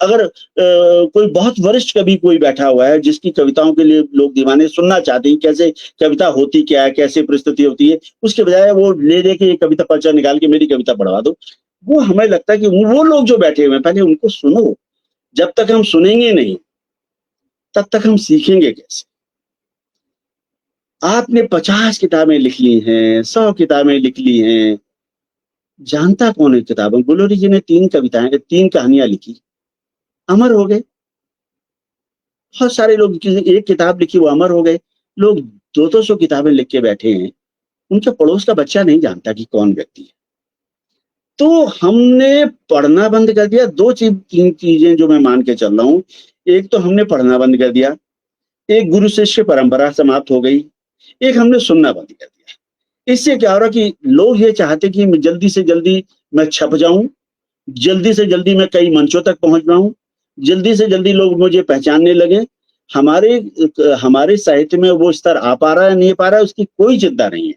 अगर कोई बहुत वरिष्ठ कवि कोई बैठा हुआ है जिसकी कविताओं के लिए लोग दीवाने, सुनना चाहते हैं कैसे कविता होती क्या है, कैसे प्रस्तुति होती है, उसके बजाय वो ले दे के ये कविता पर्चा निकाल के मेरी कविता पढ़वा दो। वो हमें लगता है कि वो लोग जो बैठे हुए हैं पहले उनको सुनो। जब तक हम सुनेंगे नहीं तब तक हम सीखेंगे कैसे? आपने 50 किताबें लिख ली हैं, 100 किताबें लिख ली हैं, जानता कौन है किताबें? गुलोरी जी ने 3 कहानियां लिखी, अमर हो गए। बहुत सारे लोग किसी एक किताब लिखी वो अमर हो गए। लोग 200 किताबें लिख के बैठे हैं, उनके पड़ोस का बच्चा नहीं जानता कि कौन व्यक्ति है। तो हमने पढ़ना बंद कर दिया। 3 चीजें जो मैं मान के चल रहा हूँ। एक तो हमने पढ़ना बंद कर दिया, एक गुरु शिष्य परंपरा समाप्त हो गई, एक हमने सुनना बंद कर दिया। इससे क्या हो रहा कि लोग ये चाहते कि जल्दी से जल्दी मैं छप जाऊं, जल्दी से जल्दी मैं कई मंचों तक पहुंच जाऊं, जल्दी से जल्दी लोग मुझे पहचानने लगे। हमारे साहित्य में वो स्तर आ पा रहा है नहीं पा रहा है उसकी कोई चिंता नहीं है।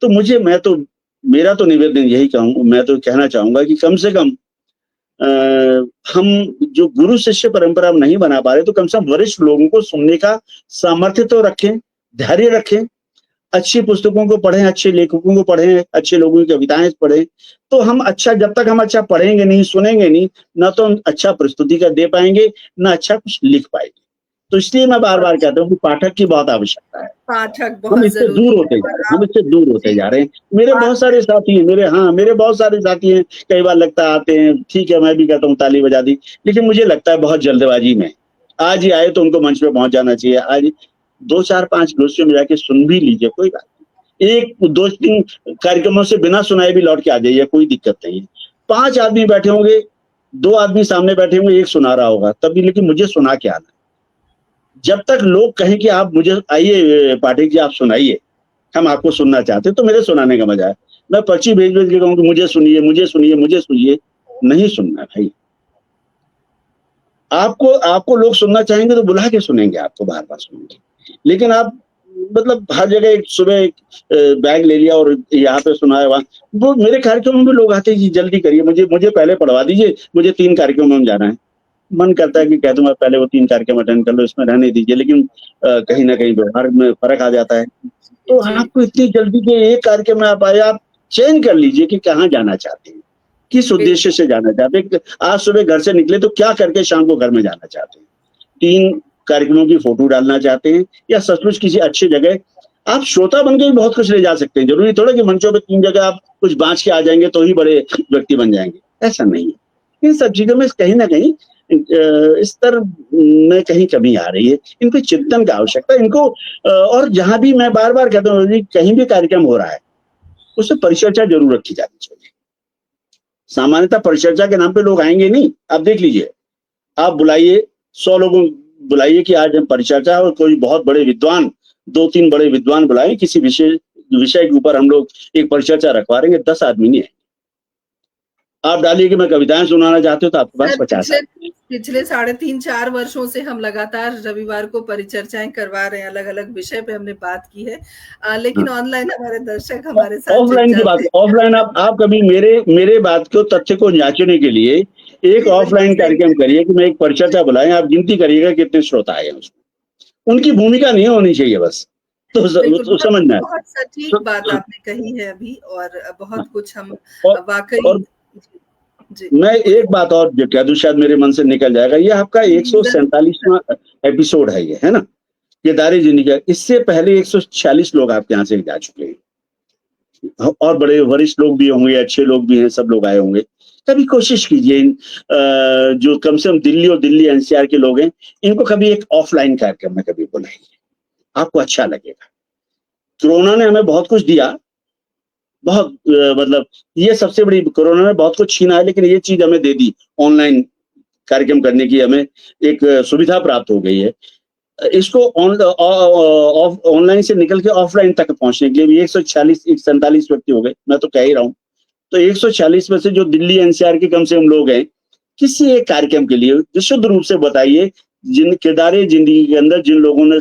तो मेरा तो निवेदन यही कहूँ, मैं तो कहना चाहूंगा कि कम से कम हम जो गुरु शिष्य परंपरा नहीं बना पा रहे तो कम से कम वरिष्ठ लोगों को सुनने का सामर्थ्य तो रखें, धैर्य रखें, अच्छी पुस्तकों को पढ़ें, अच्छे लेखकों को पढ़ें, अच्छे लोगों की कविताएं पढ़ें। तो हम अच्छा, जब तक हम अच्छा पढ़ेंगे नहीं, सुनेंगे नहीं, ना तो हम अच्छा प्रस्तुति का दे पाएंगे, ना अच्छा कुछ लिख पाएंगे। तो इसलिए मैं बार बार कहता हूँ कि पाठक की बहुत आवश्यकता है। पाठक हम बहुत इससे जरूरी दूर है। होते जा रहे हैं, हम इससे दूर होते जा रहे हैं। मेरे बहुत सारे साथी हैं, मेरे बहुत सारे साथी हैं, कई बार लगता है आते हैं, ठीक है मैं भी कहता हूँ ताली बजा दी, लेकिन मुझे लगता है बहुत जल्दबाजी में आज ही आए तो उनको मंच पे पहुंच जाना चाहिए। आज 2 4 5 गोष्ठियों में जाके सुन भी लीजिए, कोई बात नहीं। 1 2 3 कार्यक्रमों से बिना सुनाए भी लौट के आ जाइए, कोई दिक्कत नहीं है। 5 आदमी बैठे होंगे, 2 आदमी सामने बैठे होंगे, 1 सुना रहा होगा तभी, लेकिन मुझे सुना के आना। जब तक लोग कहें कि आप मुझे आइए पाठक जी आप सुनाइए, हम आपको सुनना चाहते हैं, तो मेरे सुनाने का मजा है। मैं पर्ची भेज के कहूँ कि मुझे सुनिए, मुझे सुनिए, मुझे सुनिए, नहीं सुनना भाई। आपको लोग सुनना चाहेंगे तो बुला के सुनेंगे, आपको बार बार सुनेंगे। लेकिन आप मतलब हर जगह एक सुबह एक बैग ले लिया और यहाँ पे सुनाया वहां, वो मेरे कार्यक्रमों में लोग आते हैं जी जल्दी करिए, मुझे पहले पढ़वा दीजिए, मुझे 3 कार्यक्रमों में जाना है। मन करता है कि कह दूंगा पहले वो 3 कार्यक्रम अटेंड कर लो, इसमें रहने दीजिए, लेकिन कहीं ना कहीं व्यवहार में फर्क आ जाता है। तो आपको इतनी जल्दी के एक कार्यक्रम में आप आए, आप चयन कर लीजिए कि कहाँ जाना चाहते हैं, किस उद्देश्य से जाना चाहते हैं। आज सुबह घर से निकले तो क्या करके शाम को घर में जाना चाहते हैं, 3 कार्यक्रमों की फोटो डालना चाहते हैं, या सचमुच किसी अच्छी जगह आप श्रोता बन के भी बहुत कुछ ले जा सकते हैं। जरूरी थोड़ा कि मंचों पे 3 जगह आप कुछ बांच के आ जाएंगे तो ही बड़े व्यक्ति बन जाएंगे, ऐसा नहीं है। इन सब चीजों में कहीं ना कहीं स्तर में कहीं कमी आ रही है, इनको चिंतन का आवश्यकता है इनको। और जहां भी मैं बार बार कहता हूँ कहीं भी कार्यक्रम हो रहा है उससे परिचर्चा जरूर रखी जानी चाहिए। सामान्यतः परिचर्चा के नाम पे लोग आएंगे नहीं। आप देख लीजिए, आप बुलाइए 100 लोगों बुलाइए कि आज हम परिचर्चा, और कोई बहुत बड़े विद्वान 2-3 बड़े विद्वान बुलाए, किसी विषय के ऊपर हम लोग एक परिचर्चा रखवा रहे हैं, 10 आदमी नहीं है। आप डालिए कि मैं कविताएं सुनाना चाहते हो तो आपके पास 50 पिछले 3.5-4 वर्षों से हम लगातार रविवार को परिचर्चाएं करवा रहे हैं, अलग अलग विषय पे हमने बात की है, लेकिन ऑनलाइन हमारे दर्शक हमारे साथ ऑफलाइन की बात, ऑफलाइन आप कभी मेरे बात को तथ्य को जांचने के लिए एक ऑफलाइन कार्यक्रम करिए कि मैं एक परिचर्चा बुलाएं, आप गिनती करिएगा कितने श्रोता आए हैं उसमें। उनकी भूमिका नहीं होनी चाहिए बस, तो समझना है। बहुत सटीक बात आपने कही है अभी, और बहुत कुछ हम वाकई। मैं एक बात और जो कह दूं, शायद मेरे मन से निकल जाएगा, ये आपका 147वां एपिसोड है ये, है ना, किरदारी जिंदगी। इससे पहले 146 लोग आपके यहाँ से जा चुके हैं, और बड़े वरिष्ठ लोग भी होंगे, अच्छे लोग भी हैं, सब लोग आए होंगे। कभी कोशिश कीजिए जो कम से कम दिल्ली और दिल्ली एनसीआर के लोग हैं, इनको कभी एक ऑफलाइन कार्यक्रम में कभी बुलाइए, आपको अच्छा लगेगा। कोरोना ने हमें बहुत कुछ दिया, बहुत मतलब ये सबसे बड़ी, कोरोना ने बहुत कुछ छीना है, लेकिन ये चीज हमें दे दी, ऑनलाइन कार्यक्रम करने की हमें एक सुविधा प्राप्त हो गई है। इसको ऑनलाइन से निकल के ऑफलाइन तक पहुंचने के लिए भी 147 व्यक्ति हो गए, मैं तो कह ही रहा हूँ। तो 146 में से जो दिल्ली एनसीआर के कम से कम लोग हैं, किसी एक कार्यक्रम के लिए विशुद्ध रूप से बताइए, जिन किरदारे जिंदगी के अंदर जिन लोगों ने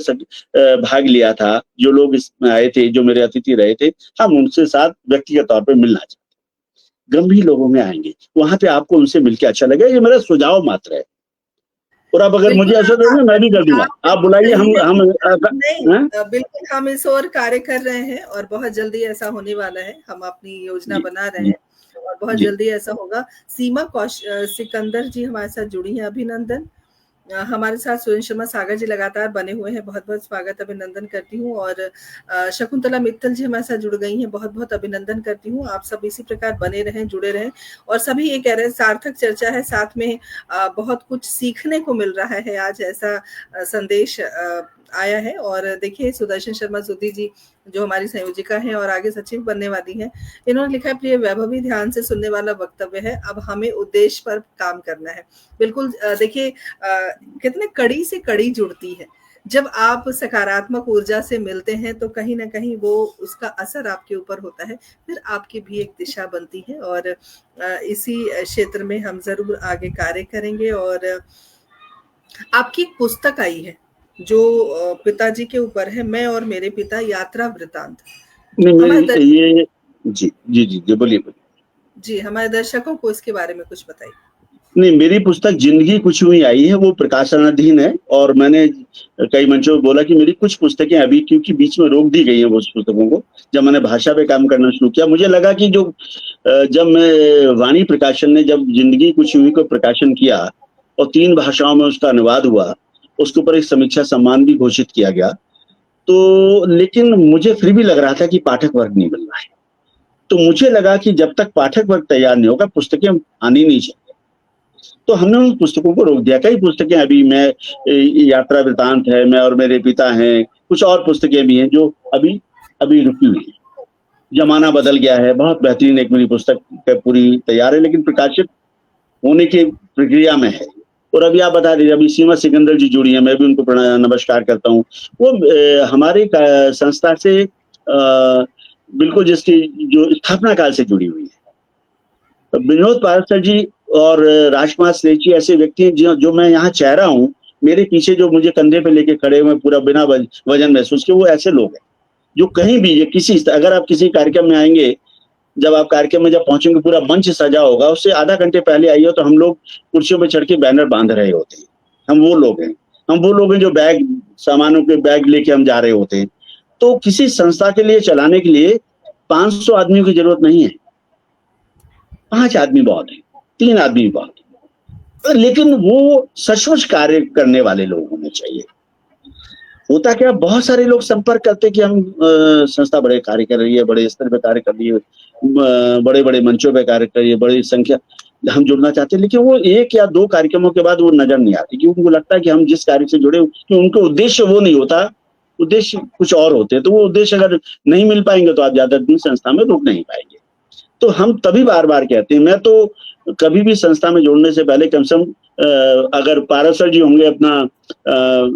भाग लिया था, जो लोग इसमें आए थे, जो मेरे अतिथि रहे थे, हम उनसे साथ व्यक्तिगत तौर पे मिलना चाहते हैं। गंभीर लोगों में आएंगे, वहां पे आपको उनसे मिलकर अच्छा लगेगा। ये मेरा सुझाव मात्र है, और अब अगर मुझे बिल्कुल ऐसा देंगे मैं भी कर दूंगा। आप बुलाइए, सही है। हम नहीं, हाँ? बिल्कुल हम इस ओर कार्य कर रहे हैं और बहुत जल्दी ऐसा होने वाला है। हम अपनी योजना जी बना रहे जी हैं और बहुत जी जल्दी ऐसा होगा। सिकंदर जी हमारे साथ जुड़ी हैं, अभिनंदन। हमारे साथ सुरेंद्र शर्मा सागर जी लगातार बने हुए हैं, बहुत-बहुत स्वागत अभिनंदन करती हूँ। और शकुंतला मित्तल जी हमारे साथ जुड़ गई हैं, बहुत-बहुत अभिनंदन करती हूँ। आप सब इसी प्रकार बने रहें, जुड़े रहें। और सभी ये कह रहे हैं सार्थक चर्चा है, साथ में बहुत कुछ सीखने को मिल रहा है। आज ऐसा संदेश आया है। और देखिए सुदर्शन शर्मा सुधी जी जो हमारी संयोजिका हैं और आगे सचिव बनने वाली हैं, इन्होंने लिखा है, प्रिय वैभवी, ध्यान से सुनने वाला वक्तव्य है, अब हमें उद्देश्य पर काम करना है। बिल्कुल देखिए कितने कड़ी से कड़ी जुड़ती है। जब आप सकारात्मक ऊर्जा से मिलते हैं तो कहीं ना कहीं वो उसका असर आपके ऊपर होता है, फिर आपकी भी एक दिशा बनती है। और इसी क्षेत्र में हम जरूर आगे कार्य करेंगे। और आपकी एक पुस्तक आई है जो पिताजी के ऊपर है, मैं और मेरे पिता, यात्रा वृतांत। नहीं हमारे मेरी ये जी जी जी जी बोलिए बोलिए। जी हमारे दर्शकों को इसके बारे में कुछ बताइए। नहीं, मेरी पुस्तक जिंदगी कुछ हुई आई है, वो प्रकाशनाधीन है, और मैंने कई मंचों में बोला कि मेरी कुछ पुस्तकें अभी क्योंकि बीच में रोक दी गई हैं वो पुस्तकों को, जब मैंने भाषा पे काम करना शुरू किया मुझे लगा कि जो जब मैं वाणी प्रकाशन ने जब जिंदगी कुछ हुई को प्रकाशन किया और 3 भाषाओं में उसका अनुवाद हुआ, उसके ऊपर एक समीक्षा सम्मान भी घोषित किया गया, तो लेकिन मुझे फिर भी लग रहा था कि पाठक वर्ग नहीं मिल रहा है। तो मुझे लगा कि जब तक पाठक वर्ग तैयार नहीं होगा पुस्तकें आनी नहीं चाहिए। तो हमने उन पुस्तकों को रोक दिया। कई पुस्तकें अभी मैं यात्रा वृतांत है, मैं और मेरे पिता हैं, कुछ और पुस्तकें भी हैं जो अभी अभी रुकी हुई हैं। जमाना बदल गया है, बहुत बेहतरीन एक मेरी पुस्तक पूरी तैयार है, लेकिन प्रकाशित होने की प्रक्रिया में है। और अभी आप बता दीजिए, अभी सीमा सिकंदर जी जुड़ी हैं, मैं भी उनको नमस्कार करता हूँ। वो हमारे संस्था से बिल्कुल जिसकी जो स्थापना काल से जुड़ी हुई है। विनोद पारसर जी और राजकुमार श्रेष्ठ ऐसे व्यक्ति हैं जो मैं यहाँ चेहरा हूँ, मेरे पीछे जो मुझे कंधे पे लेके खड़े हुए पूरा बिना वजन महसूस के, वो ऐसे लोग हैं जो कहीं भी किसी अगर आप किसी कार्यक्रम में आएंगे, जब आप कार्यक्रम में जब पहुंचेंगे पूरा मंच सजा होगा, उससे आधा घंटे पहले आइए तो हम लोग कुर्सियों पे चढ़ के बैनर बांध रहे होते हैं। हम वो लोग हैं जो सामानों के बैग लेके हम जा रहे होते हैं। तो किसी संस्था के लिए चलाने के लिए 500 आदमियों की जरूरत नहीं है, 5 आदमी बहुत है, 3 आदमी बहुत है, लेकिन वो सचमुच कार्य करने वाले लोग होने चाहिए। होता क्या, बहुत सारे लोग संपर्क करते कि हम संस्था बड़े कार्य कर रही है, बड़े स्तर पे कार्य कर रही है, बड़े बड़े मंचों पे कार्य कर रही है, बड़ी संख्या हम जुड़ना चाहते हैं, लेकिन वो 1 या 2 कार्यक्रमों के बाद वो नजर नहीं आती, क्योंकि उनको लगता है कि हम जिस कार्य से जुड़े कि उनका उद्देश्य वो नहीं होता, उद्देश्य कुछ और होते हैं। तो वो उद्देश्य अगर नहीं मिल पाएंगे तो आप ज्यादा दिन संस्था में रुक नहीं पाएंगे। तो हम तभी बार बार कहते हैं, मैं तो कभी भी संस्था में जोड़ने से पहले कम से कम अगर पारसर जी होंगे अपना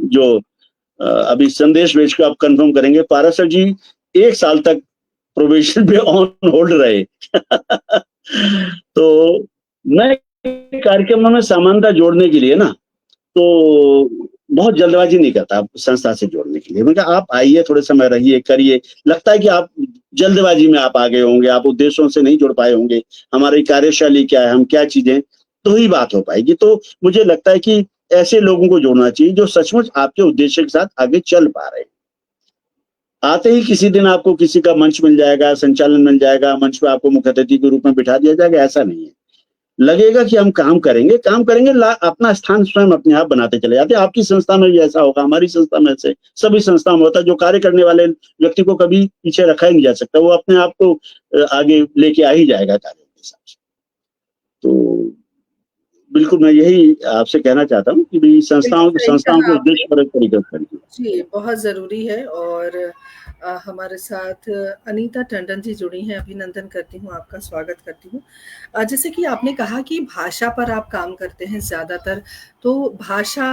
जो अभी संदेश भेज के आप कंफर्म करेंगे, पारसर जी 1 साल तक प्रोबेशन पे ऑन होल्ड रहे। तो मैं कार्यक्रम में सामान्यता जोड़ने के लिए ना, तो बहुत जल्दबाजी नहीं करता संस्था से जोड़ने के लिए। मैं कहा आप आइए, थोड़े समय रहिए, करिए। लगता है कि आप जल्दबाजी में आप आ गए होंगे, आप उद्देश्यों से नहीं जुड़ पाए होंगे, हमारी कार्यशैली क्या है, हम क्या चीजें, तो ही बात हो पाएगी। तो मुझे लगता है कि ऐसे लोगों को जोड़ना चाहिए जो सचमुच आपके उद्देश्य के साथ आगे चल पा रहे हैं। आते ही किसी दिन आपको किसी का मंच मिल जाएगा, संचालन मिल जाएगा, मंच पे आपको मुख्य अतिथि के रूप में बिठा दिया जाएगा, ऐसा नहीं है। लगेगा कि हम काम करेंगे, अपना स्थान स्वयं अपने आप बनाते चले जाते हैं। आपकी संस्था में भी ऐसा होगा, हमारी संस्था में ऐसे सभी संस्था में होता है। जो कार्य करने वाले व्यक्ति को कभी पीछे रखा ही नहीं जा सकता, वो अपने आप को आगे लेके आ ही जाएगा कार्य के हिसाब से। तो बिल्कुल मैं यही आपसे कहना चाहता हूँ कि भाई बिल्कुल सही संस्थाओं कहा के आपने। उद्देश्य पर तरीका करिए। जी, बहुत ज़रूरी है। और हमारे साथ अनीता टंडन जी जुड़ी हैं, अभिनंदन करती हूँ, आपका स्वागत करती हूँ। जैसे कि आपने कहा कि भाषा पर आप काम करते हैं ज़्यादातर, तो भाषा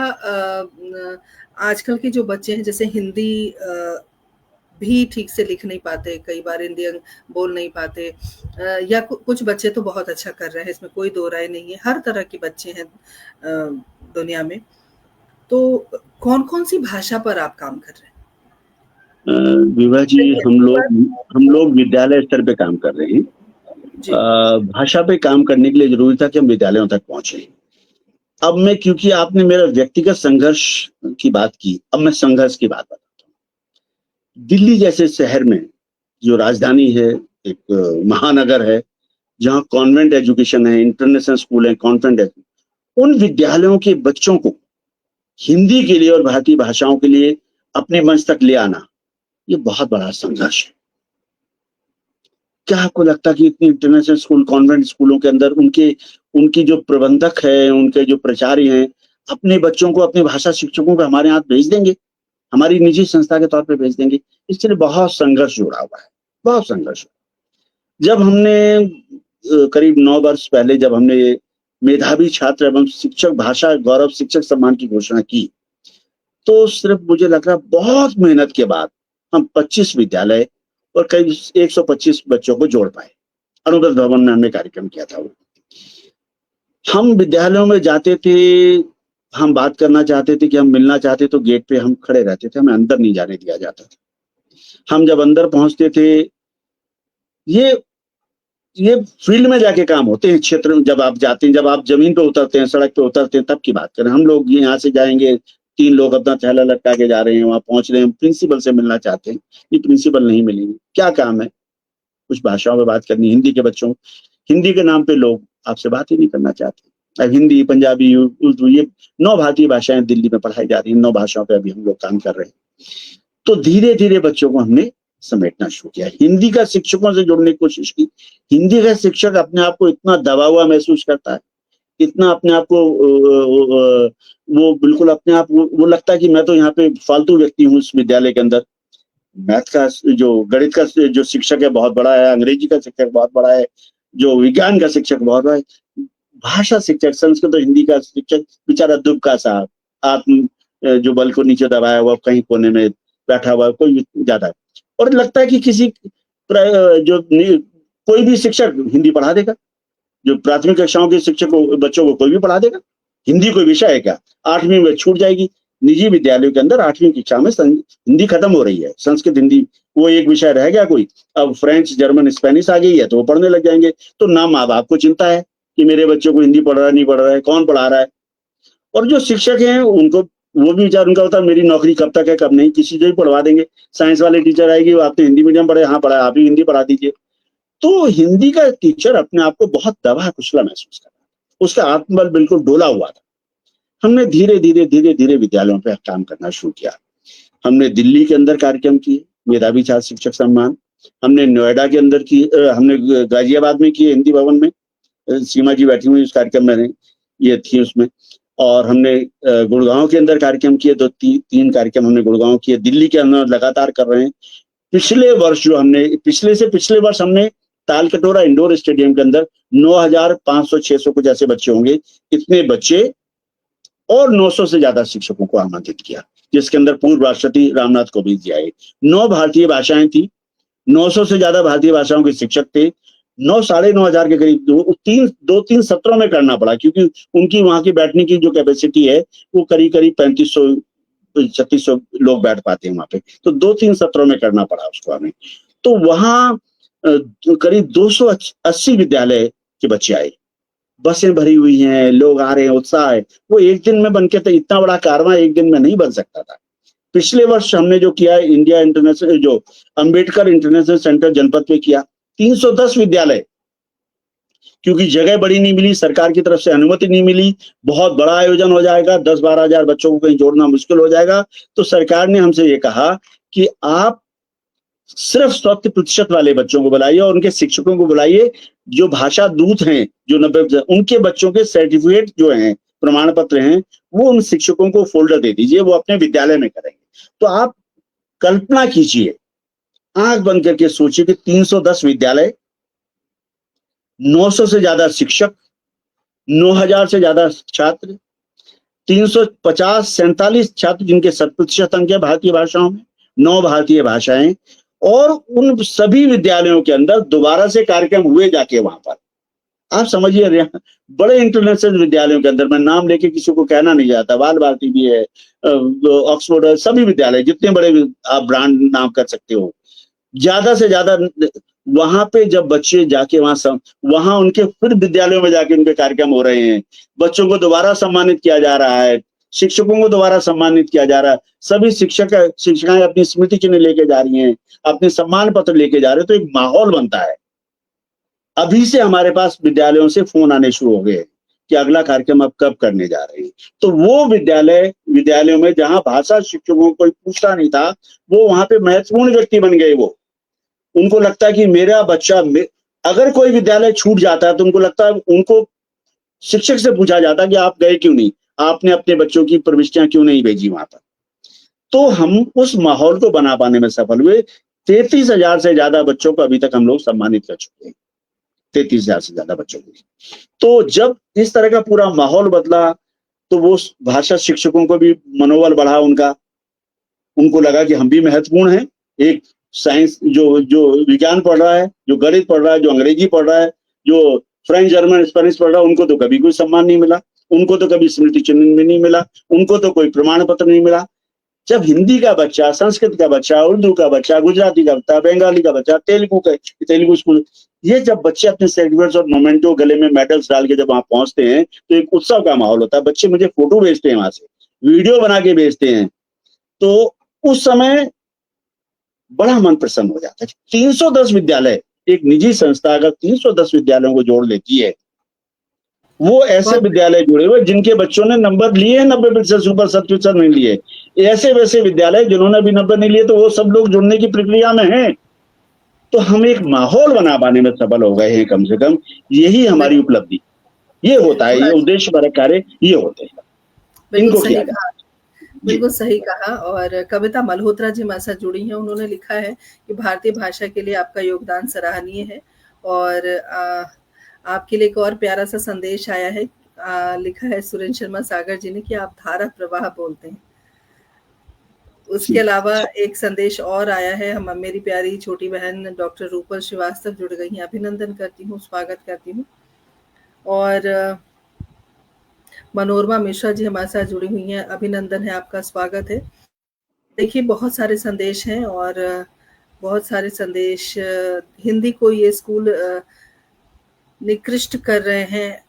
आजकल के जो बच्चे हैं जैसे हिंदी भी ठीक से लिख नहीं पाते, कई बार हिंदी बोल नहीं पाते, या कुछ बच्चे तो बहुत अच्छा कर रहे हैं, इसमें कोई दो राय नहीं है, हर तरह के बच्चे हैं दुनिया में। तो कौन-कौन सी भाषा पर आप काम कर रहे हैं? विभा जी, हम लोग विद्यालय स्तर पे काम कर रहे हैं। जी। भाषा पे काम करने के लिए जरूरी था कि हम विद्यालयों तक पहुंचे। अब मैं, क्योंकि आपने मेरा व्यक्तिगत संघर्ष की बात की, अब मैं संघर्ष की बात बताता हूँ। दिल्ली जैसे शहर में, जो राजधानी है, एक महानगर है, जहाँ कॉन्वेंट एजुकेशन है, इंटरनेशनल स्कूल है, कॉन्वेंट है, उन विद्यालयों के बच्चों को हिंदी के लिए और भारतीय भाषाओं के लिए अपने मंच तक ले आना, ये बहुत बड़ा संघर्ष है। क्या आपको लगता है कि इतनी इंटरनेशनल स्कूल, कॉन्वेंट स्कूलों के अंदर उनके उनकी जो प्रबंधक है, उनके जो प्राचार्य हैं, अपने बच्चों को, अपने भाषा शिक्षकों को हमारे यहाँ भेज देंगे, हमारी निजी संस्था के तौर पे भेज देंगे? इसके लिए बहुत संघर्ष जुड़ा हुआ है, बहुत संघर्ष। जब हमने करीब 9 वर्ष पहले जब हमने मेधावी छात्र एवं शिक्षक भाषा गौरव शिक्षक सम्मान की घोषणा की, तो सिर्फ मुझे लग रहा बहुत मेहनत के बाद हम 25 विद्यालय और करीब 125 बच्चों को जोड़ पाए। अनुदर भवन में हमने कार्यक्रम किया था। वो हम विद्यालयों में जाते थे, हम बात करना चाहते थे, कि हम मिलना चाहते, तो गेट पे हम खड़े रहते थे, हमें अंदर नहीं जाने दिया जाता था। हम जब अंदर पहुंचते थे, ये फील्ड में जाके काम होते हैं, क्षेत्र में जब आप जाते हैं, जब आप जमीन पे उतरते हैं, सड़क पे उतरते हैं, तब की बात करें। हम लोग यहाँ से जाएंगे, 3 लोग अपना थैला लटका के जा रहे हैं, वहां पहुंच रहे हैं, प्रिंसिपल से मिलना चाहते हैं, ये प्रिंसिपल नहीं मिलेंगे। क्या काम है? कुछ भाषाओं में बात करनी, हिंदी के बच्चों, हिंदी के नाम पे लोग आपसे बात ही नहीं करना चाहते। अब हिंदी, पंजाबी, उर्दू, ये 9 भारतीय भाषाएं दिल्ली में पढ़ाई जा रही हैं, 9 भाषाओं पे अभी हम लोग काम कर रहे हैं। तो धीरे धीरे बच्चों को हमने समेटना शुरू किया, हिंदी का शिक्षकों से जोड़ने की कोशिश की। हिंदी का शिक्षक अपने आप को इतना दबा हुआ महसूस करता है, इतना अपने आप को वो बिल्कुल अपने आप वो लगता है कि मैं तो यहाँ पे फालतू व्यक्ति हूँ इस विद्यालय के अंदर। मैथ का जो, गणित का जो शिक्षक है बहुत बड़ा है, अंग्रेजी का शिक्षक बहुत बड़ा है, जो विज्ञान का शिक्षक बहुत बड़ा है, भाषा शिक्षक, संस्कृत और हिंदी का शिक्षक बेचारा दुबका सा, आत्म जो बल को नीचे दबाया हुआ कहीं कोने में बैठा हुआ, कोई ज्यादा है। और लगता है कि किसी कोई भी शिक्षक हिंदी पढ़ा देगा, जो प्राथमिक कक्षाओं के शिक्षक को, बच्चों को कोई भी पढ़ा देगा। हिंदी कोई विषय है क्या? 8वीं में छूट जाएगी। निजी विद्यालयों के अंदर 8वीं कक्षा में हिंदी खत्म हो रही है, संस्कृत हिंदी वो एक विषय रह गया कोई। अब फ्रेंच, जर्मन, स्पेनिश आ गई है, तो वो पढ़ने लग जाएंगे। तो ना माँ बाप को चिंता है कि मेरे बच्चों को हिंदी पढ़ रहा है, नहीं पढ़ रहा है, कौन पढ़ा रहा है। और जो शिक्षक हैं उनको, वो भी विचार उनका होता है मेरी नौकरी कब तक है, कब नहीं, किसी से भी पढ़वा देंगे। साइंस वाले टीचर आएगी, वो आपने हिंदी मीडियम पढ़े, हाँ पढ़ा, आप ही हिंदी पढ़ा दीजिए। तो हिंदी का टीचर अपने आप को बहुत दबा कुचला महसूस कर रहा था, उसका आत्मबल बिल्कुल डोला हुआ था। हमने धीरे धीरे विद्यालयों पर काम करना शुरू किया। हमने दिल्ली के अंदर कार्यक्रम किए, मेधावी छात्र शिक्षक सम्मान। हमने नोएडा के अंदर की, हमने गाजियाबाद में किए, हिंदी भवन में, सीमा जी बैठी हुई उस कार्यक्रम में ये थी उसमें। और हमने गुड़गांव के अंदर कार्यक्रम किए, 2-3 कार्यक्रम हमने गुड़गांव किए। दिल्ली के अंदर लगातार कर रहे हैं। पिछले वर्ष जो हमने, पिछले वर्ष हमने तालकटोरा इंडोर स्टेडियम के अंदर 9,500-600 कुछ ऐसे बच्चे होंगे, इतने बच्चे और 900 से ज्यादा शिक्षकों को आमंत्रित किया, जिसके अंदर पूर्व राष्ट्रपति रामनाथ कोविंद जी आए। 9 भारतीय भाषाएं थी, 900 से ज्यादा भारतीय भाषाओं के शिक्षक थे। 9,500 के करीब 2-3 सत्रों में करना पड़ा, क्योंकि उनकी वहां की बैठने की जो कैपेसिटी है वो करीब 3500-3600 लोग बैठ पाते हैं वहां पे। तो 2-3 सत्रों में करना पड़ा उसको हमें। तो वहां करीब 280 विद्यालय के बच्चे आए, बसें भरी हुई हैं, लोग आ रहे हैं, उत्साह है। वो एक दिन में बनके, तो इतना बड़ा कारवां एक दिन में नहीं बन सकता था। पिछले वर्ष हमने जो किया, इंडिया इंटरनेशनल, जो अंबेडकर इंटरनेशनल सेंटर जनपद पे किया, 310 विद्यालय, क्योंकि जगह बड़ी नहीं मिली, सरकार की तरफ से अनुमति नहीं मिली, बहुत बड़ा आयोजन हो जाएगा, 10-12 हजार बच्चों को कहीं जोड़ना मुश्किल हो जाएगा। तो सरकार ने हमसे ये कहा कि आप सिर्फ 100% वाले बच्चों को बुलाइए और उनके शिक्षकों को बुलाइए, जो भाषा दूत हैं, जो 90%, उनके बच्चों के सर्टिफिकेट जो हैं, प्रमाण पत्र हैं, वो उन शिक्षकों को फोल्डर दे दीजिए, वो अपने विद्यालय में करेंगे। तो आप कल्पना कीजिए, आंख बंद करके सोचिए कि 310 विद्यालय, 900 से ज्यादा शिक्षक, 9,000 से ज्यादा छात्र, 350-47 छात्र जिनके 100% अंक है भारतीय भाषाओं में, 9 भारतीय भाषाएं, और उन सभी विद्यालयों के अंदर दोबारा से कार्यक्रम हुए जाके वहां पर। आप समझिए, बड़े इंटरनेशनल विद्यालयों के अंदर, मैं नाम लेके किसी को कहना नहीं चाहता, बाल भारती भी है, ऑक्सफोर्ड है, सभी विद्यालय, जितने बड़े आप ब्रांड नाम कर सकते हो, ज्यादा से ज्यादा वहां पे जब बच्चे जाके वहां उनके फिर विद्यालयों में जाके उनके कार्यक्रम हो रहे हैं, बच्चों को दोबारा सम्मानित किया जा रहा है, शिक्षकों को दोबारा सम्मानित किया जा रहा है, सभी शिक्षिकाएं अपनी स्मृति चिन्ह लेके जा रही हैं, अपने सम्मान पत्र लेके जा रहे हैं, तो एक माहौल बनता है। अभी से हमारे पास विद्यालयों से फोन आने शुरू हो गए कि अगला कार्यक्रम अब कब करने जा रहे हैं। तो वो विद्यालयों में जहां भाषा शिक्षकों को कोई पूछता नहीं था, वो वहां पे महत्वपूर्ण व्यक्ति बन गए। वो उनको लगता है कि मेरा बच्चा अगर कोई विद्यालय छूट जाता है तो उनको लगता है, उनको शिक्षक से पूछा जाता है कि आप गए क्यों नहीं, आपने अपने बच्चों की प्रविष्टियां क्यों नहीं भेजी वहां पर। तो हम उस माहौल को बना पाने में सफल हुए। 33,000 से ज्यादा बच्चों को अभी तक हम लोग सम्मानित कर चुके हैं, 33,000 से ज्यादा बच्चों को। तो जब इस तरह का पूरा माहौल बदला तो वो भाषा शिक्षकों को भी मनोबल बढ़ा उनका, उनको लगा कि हम भी महत्वपूर्ण हैं। एक साइंस जो विज्ञान पढ़ रहा है, जो गणित पढ़ रहा है, जो अंग्रेजी पढ़ रहा है, जो फ्रेंच जर्मन स्पेनिश पढ़ रहा है, उनको तो कभी कोई सम्मान नहीं मिला, उनको तो कभी स्मृति चिन्ह में नहीं मिला, उनको तो कोई प्रमाण पत्र नहीं मिला। जब हिंदी का बच्चा, संस्कृत का बच्चा, उर्दू का बच्चा, गुजराती का बच्चा, बंगाली का बच्चा, तेलुगु स्कूल, ये जब बच्चे अपने सर्टिफिकेट्स और मोमेंटो गले में मेडल्स डाल के जब वहां पहुंचते हैं तो एक उत्सव का माहौल होता है। बच्चे मुझे फोटो भेजते हैं, वहां से वीडियो बना के भेजते हैं, तो उस समय बड़ा मन प्रसन्न हो जाता है। 310 विद्यालय, एक निजी संस्था अगर 310 विद्यालयों को जोड़ लेती है, वो ऐसे विद्यालय जुड़े हुए जिनके बच्चों ने नंबर लिए हैं 90% से ऊपर, 70% नहीं लिए, ऐसे वैसे विद्यालय जिन्होंने भी नंबर नहीं लिए, तो वो सब लोग जुड़ने की प्रक्रिया में हैं। तो हम एक माहौल बना पाने में सफल हो गए हैं, कम से कम यही हमारी उपलब्धि। ये होता है, ये उद्देश्य भरे कार्य ये होते हैं, इनको किया जाए। बिल्कुल सही कहा। और कविता मल्होत्रा जी हमारे साथ जुड़ी हैं, उन्होंने लिखा है कि भारतीय भाषा के लिए आपका योगदान सराहनीय है। और आपके लिए एक और प्यारा सा संदेश आया है, लिखा है सुरेंद्र शर्मा सागर जी ने कि आप धारा प्रवाह बोलते हैं। उसके अलावा एक संदेश और आया है, हम मेरी प्यारी छोटी बहन डॉक्टर रूपल श्रीवास्तव जुड़ गई हैं, अभिनंदन करती हूँ, स्वागत करती हूँ। और मनोरमा मिश्रा जी हमारे साथ जुड़ी हुई हैं, अभिनंदन है, आपका स्वागत है। देखिए बहुत सारे संदेश हैं और बहुत सारे संदेश हिंदी को ये स्कूल निकृष्ट कर रहे हैं,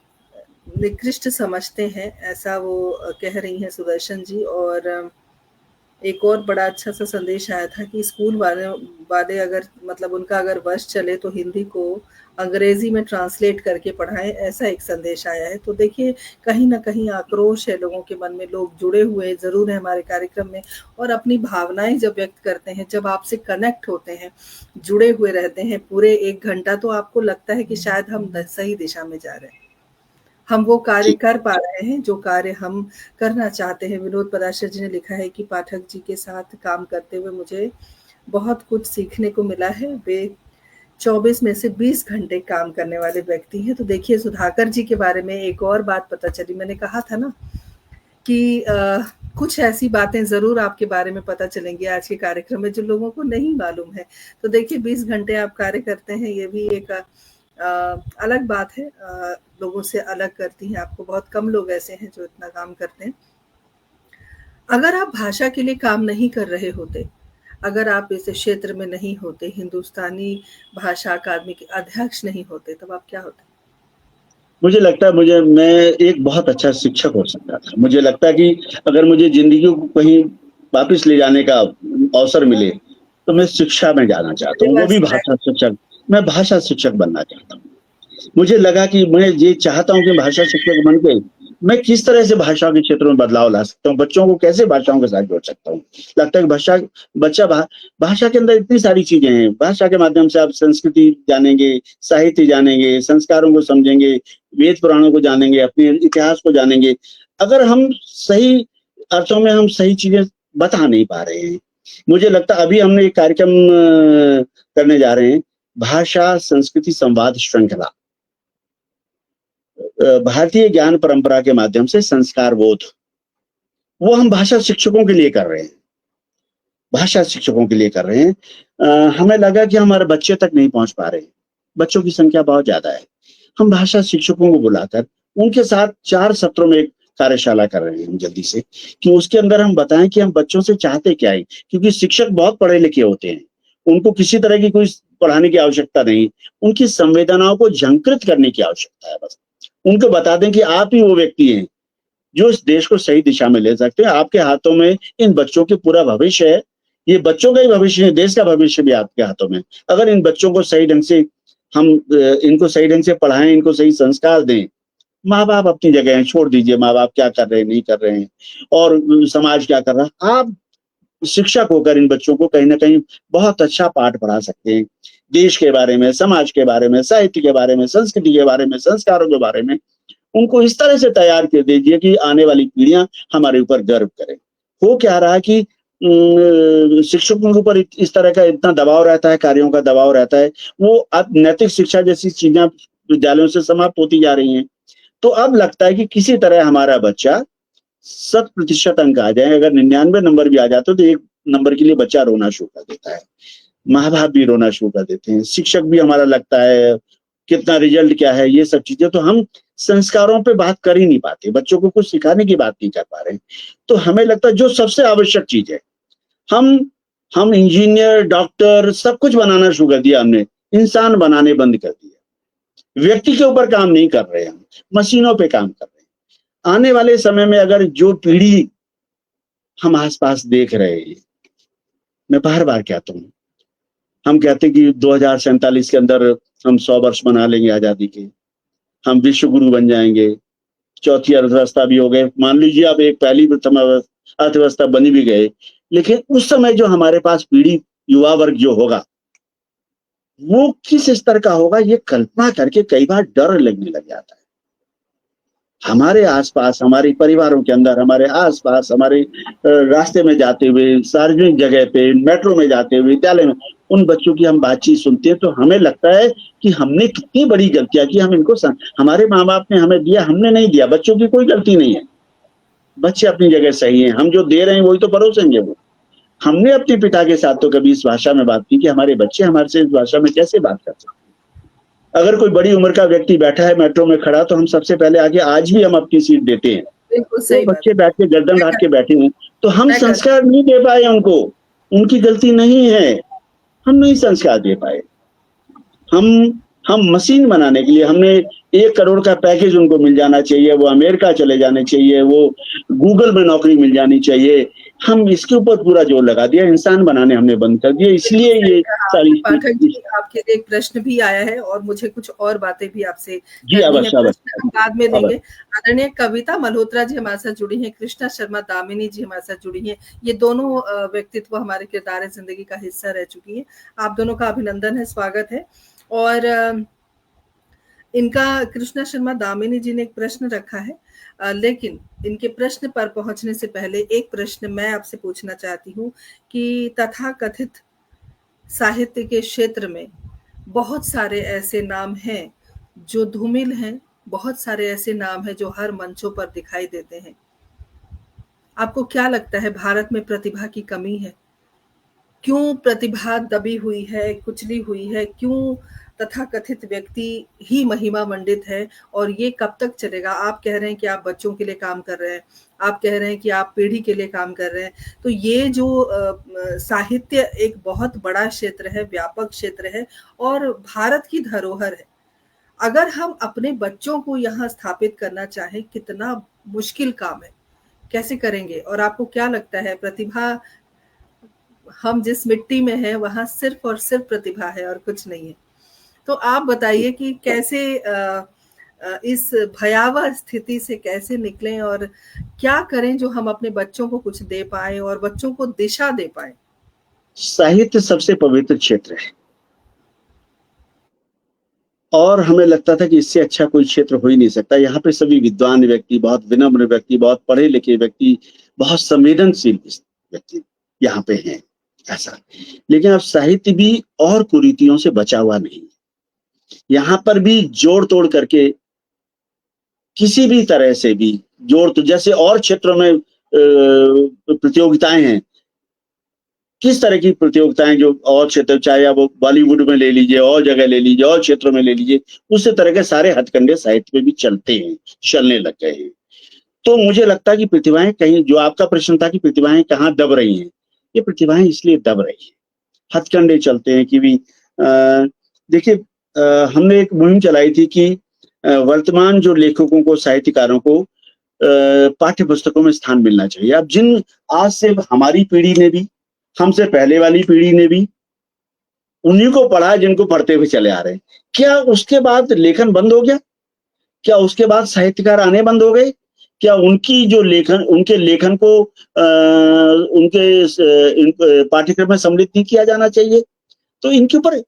निकृष्ट समझते हैं, ऐसा वो कह रही हैं सुदर्शन जी। और एक और बड़ा अच्छा सा संदेश आया था कि स्कूल वाले अगर मतलब उनका अगर वश चले तो हिंदी को अंग्रेजी में ट्रांसलेट करके पढ़ाएं, ऐसा एक संदेश आया है। तो देखिए कहीं ना कहीं आक्रोश है लोगों के मन में, लोग जुड़े हुए जरूर है हमारे कार्यक्रम में और अपनी भावनाएं जब व्यक्त करते हैं, जब आपसे कनेक्ट होते हैं, जुड़े हुए रहते हैं पूरे 1 घंटा, तो आपको लगता है कि शायद हम सही दिशा में जा रहे हैं, हम वो कार्य कर पा रहे हैं जो कार्य हम करना चाहते हैं। विनोद पराशर जी ने लिखा है कि पाठक जी के साथ काम करते हुए मुझे बहुत कुछ सीखने को मिला है। वे 24 में से 20 घंटे काम करने वाले व्यक्ति हैं। तो देखिए सुधाकर जी के बारे में एक और बात पता चली, मैंने कहा था ना कि कुछ ऐसी बातें जरूर आपके बारे में पता चलेंगी आज के कार्यक्रम में जो लोगों को नहीं मालूम है। तो देखिए 20 घंटे आप कार्य करते हैं, ये भी एक अलग बात है, लोगों से अलग करती हैं आपको। बहुत कम लोग ऐसे हैं जो इतना काम करते हैं। अगर आप भाषा के लिए काम नहीं कर रहे होते, अगर आप इस क्षेत्र में नहीं होते, हिंदुस्तानी भाषा अकादमी के अध्यक्ष नहीं होते, तब आप क्या होते? मुझे लगता है मैं एक बहुत अच्छा शिक्षक हो सकता था। मुझे लगता है कि अगर मुझे जिंदगी को कहीं वापस ले जाने का अवसर मिले तो मैं शिक्षा में जाना चाहता हूँ, वो भी भाषा शिक्षक। मैं भाषा शिक्षक बनना चाहता हूँ। मुझे लगा कि मैं ये चाहता हूँ कि भाषा शिक्षक बन के मैं किस तरह से भाषा के क्षेत्रों में बदलाव ला सकता हूँ, बच्चों को कैसे भाषाओं के साथ जोड़ सकता हूँ। लगता है कि भाषा के अंदर इतनी सारी चीजें हैं। भाषा के माध्यम से आप संस्कृति जानेंगे, साहित्य जानेंगे, संस्कारों को समझेंगे, वेद पुराणों को जानेंगे, अपने इतिहास को जानेंगे। अगर हम सही अर्थों में हम सही चीजें बता नहीं पा रहे हैं, मुझे लगता है अभी हमने एक कार्यक्रम करने जा रहे हैं, भाषा संस्कृति संवाद श्रृंखला, भारतीय ज्ञान परंपरा के माध्यम से संस्कार बोध, वो हम भाषा शिक्षकों के लिए कर रहे हैं, भाषा शिक्षकों के लिए कर रहे हैं। हमें लगा कि हमारे बच्चे तक नहीं पहुंच पा रहे, बच्चों की संख्या बहुत ज्यादा है। हम भाषा शिक्षकों को बुलाकर उनके साथ 4 सत्रों में एक कार्यशाला कर रहे हैं जल्दी से, कि उसके अंदर हम बताएं कि हम बच्चों से चाहते क्या है। क्योंकि शिक्षक बहुत पढ़े लिखे होते हैं, उनको किसी तरह की कोई पढ़ाने की आवश्यकता नहीं, उनकी संवेदनाओं को झंकृत करने की आवश्यकता है बस। उनको बता दें कि आप ही वो व्यक्ति हैं जो इस देश को सही दिशा में ले सकते हैं। आपके हाथों में इन बच्चों के पूरा भविष्य है। ये बच्चों का ही भविष्य है, देश का भविष्य भी आपके हाथों में। अगर इन बच्चों को सही ढंग से हम इनको सही ढंग से पढ़ाएं, इनको सही संस्कार दें। माँ बाप अपनी जगह हैं, छोड़ दीजिए माँ बाप क्या कर रहे हैं नहीं कर रहे हैं, और समाज क्या कर रहा है। आप शिक्षक होकर इन बच्चों को कहीं ना कहीं बहुत अच्छा पाठ पढ़ा सकते हैं, देश के बारे में, समाज के बारे में, साहित्य के बारे में, संस्कृति के बारे में, संस्कारों के बारे में। उनको इस तरह से तैयार कर दीजिए कि आने वाली पीढ़ियां हमारे ऊपर गर्व करें। हो क्या रहा है कि शिक्षकों के ऊपर इस तरह का इतना दबाव रहता है, कार्यों का दबाव रहता है, वो अब नैतिक शिक्षा जैसी चीजें विद्यालयों से समाप्त होती जा रही हैं। तो अब लगता है कि किसी तरह हमारा बच्चा 100% अंक आ जाए। अगर 99 नंबर भी आ जाते तो 1 नंबर के लिए बच्चा रोना शुरू कर देता है, माँ बाप भी रोना शुरू कर देते हैं, शिक्षक भी हमारा लगता है कितना रिजल्ट क्या है, ये सब चीजें। तो हम संस्कारों पे बात कर ही नहीं पाते, बच्चों को कुछ सिखाने की बात नहीं कर पा रहे। तो हमें लगता है जो सबसे आवश्यक चीज है, हम इंजीनियर, डॉक्टर सब कुछ बनाना शुरू कर दिया हमने, इंसान बनाने बंद कर दिया। व्यक्ति के ऊपर काम नहीं कर रहे, हम मशीनों पे काम कर रहे हैं। आने वाले समय में अगर जो पीढ़ी हम आसपास देख रहे हैं, मैं बार बार कहता हूँ, हम कहते हैं कि 2047 के अंदर हम 100 वर्ष मना लेंगे आजादी के, हम विश्व गुरु बन जाएंगे, चौथी अर्थव्यवस्था भी हो गए, मान लीजिए अब एक पहली प्रथम अर्थव्यवस्था बनी भी गए। लेकिन उस समय जो हमारे पास पीढ़ी, युवा वर्ग जो होगा, वो किस स्तर का होगा, ये कल्पना करके कई बार डर लगने लग जाता है। हमारे आसपास, हमारे परिवारों के अंदर, हमारे आसपास, हमारे रास्ते में जाते हुए, सार्वजनिक जगह पे, मेट्रो में जाते हुए, विद्यालय में, उन बच्चों की हम बातचीत सुनते हैं तो हमें लगता है कि हमने कितनी बड़ी गलतियां की। हम इनको हमारे माँ बाप ने हमें दिया, हमने नहीं दिया। बच्चों की कोई गलती नहीं है, बच्चे अपनी जगह सही है, हम जो दे रहे हैं वही तो परोसेंगे वो। हमने अपने पिता के साथ तो कभी इस भाषा में बात की कि हमारे बच्चे हमारे से इस भाषा में कैसे बात कर सकते हैं। अगर कोई बड़ी उम्र का व्यक्ति बैठा है मेट्रो में खड़ा, तो हम सबसे पहले आगे, आज भी हम अपनी सीट देते हैं। तो बच्चे बैठ के गर्दन घाट के बैठे हैं, तो हम संस्कार नहीं दे पाए उनको। उनकी गलती नहीं है, हम नहीं संस्कार दे पाए। हम मशीन बनाने के लिए हमने 1 करोड़ का पैकेज उनको मिल जाना चाहिए, वो अमेरिका चले जाने चाहिए, वो गूगल में नौकरी मिल जानी चाहिए। हम इसके ऊपर पूरा जोर लगा दिया, इंसान बनाने हमने बंद कर दिया। इसलिए ये सारी पाठक जी, आपके लिए एक प्रश्न भी आया है और मुझे कुछ और बातें भी आपसे जी अवश्य हम बाद में देंगे। आदरणीय कविता मल्होत्रा जी हमारे साथ जुड़ी हैं, कृष्णा शर्मा दामिनी जी हमारे साथ जुड़ी हैं। ये दोनों व्यक्तित्व हमारे किरदार जिंदगी का हिस्सा रह चुकी है। आप दोनों का अभिनंदन है, स्वागत है। और इनका, कृष्णा शर्मा दामिनी जी ने एक प्रश्न रखा है, लेकिन इनके प्रश्न पर पहुंचने से पहले एक प्रश्न मैं आपसे पूछना चाहती हूँ कि तथाकथित साहित्य के क्षेत्र में बहुत सारे ऐसे नाम हैं जो धूमिल हैं, बहुत सारे ऐसे नाम हैं जो हर मंचों पर दिखाई देते हैं। आपको क्या लगता है, भारत में प्रतिभा की कमी है? क्यों प्रतिभा दबी हुई है, कुचली हुई है? क्यों तथाकथित व्यक्ति ही महिमा मंडित है? और ये कब तक चलेगा? आप कह रहे हैं कि आप बच्चों के लिए काम कर रहे हैं, आप कह रहे हैं कि आप पीढ़ी के लिए काम कर रहे हैं। तो ये जो साहित्य एक बहुत बड़ा क्षेत्र है, व्यापक क्षेत्र है और भारत की धरोहर है। अगर हम अपने बच्चों को यहाँ स्थापित करना चाहें, कितना मुश्किल काम है, कैसे करेंगे? और आपको क्या लगता है, प्रतिभा, हम जिस मिट्टी में हैं वहां सिर्फ और सिर्फ प्रतिभा है और कुछ नहीं है। तो आप बताइए कि कैसे इस भयावह स्थिति से कैसे निकलें और क्या करें जो हम अपने बच्चों को कुछ दे पाए और बच्चों को दिशा दे पाए। साहित्य सबसे पवित्र क्षेत्र है और हमें लगता था कि इससे अच्छा कोई क्षेत्र हो ही नहीं सकता। यहाँ पे सभी विद्वान व्यक्ति, बहुत विनम्र व्यक्ति, बहुत पढ़े लिखे व्यक्ति, बहुत संवेदनशील व्यक्ति यहाँ पे हैं, ऐसा। लेकिन अब साहित्य भी और कुरीतियों से बचा हुआ नहीं। यहाँ पर भी जोड़ तोड़ करके किसी भी तरह से भी जोड़, तो जैसे और क्षेत्रों में प्रतियोगिताएं हैं, किस तरह की प्रतियोगिताएं जो और क्षेत्र, चाहे आप वो बॉलीवुड में ले लीजिए, और जगह ले लीजिए, और क्षेत्रों में ले लीजिए, उसी तरह के सारे हथकंडे साहित्य में भी चलते हैं, चलने लग गए हैं। तो मुझे लगता है कि प्रतिभाएं कहीं, जो आपका प्रश्न था कि प्रतिभाएं कहाँ दब रही हैं, ये प्रतिभाएं इसलिए दब रही हैं, हथकंडे चलते हैं कि भी देखिए, हमने एक मुहिम चलाई थी कि वर्तमान जो लेखकों को, साहित्यकारों को पाठ्य पुस्तकों में स्थान मिलना चाहिए। अब जिन आज से हमारी पीढ़ी ने भी, हमसे पहले वाली पीढ़ी ने भी उन्हीं को पढ़ा जिनको पढ़ते हुए चले आ रहे हैं। क्या उसके बाद लेखन बंद हो गया? क्या उसके बाद साहित्यकार आने बंद हो गए? क्या उनकी जो लेखन, उनके लेखन को उनके पाठ्यक्रम में सम्मिलित नहीं किया जाना चाहिए? तो इनके ऊपर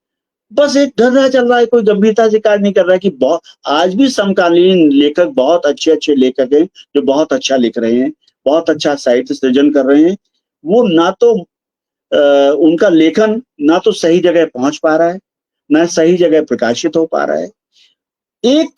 बस एक धर्ना चल रहा है, कोई गंभीरता से कार्य नहीं कर रहा है कि आज भी समकालीन लेखक, बहुत अच्छे लेखक हैं जो बहुत अच्छा लिख रहे हैं, बहुत अच्छा साहित्य सृजन कर रहे हैं। वो ना तो उनका लेखन ना तो सही जगह पहुंच पा रहा है, ना सही जगह प्रकाशित हो पा रहा है। एक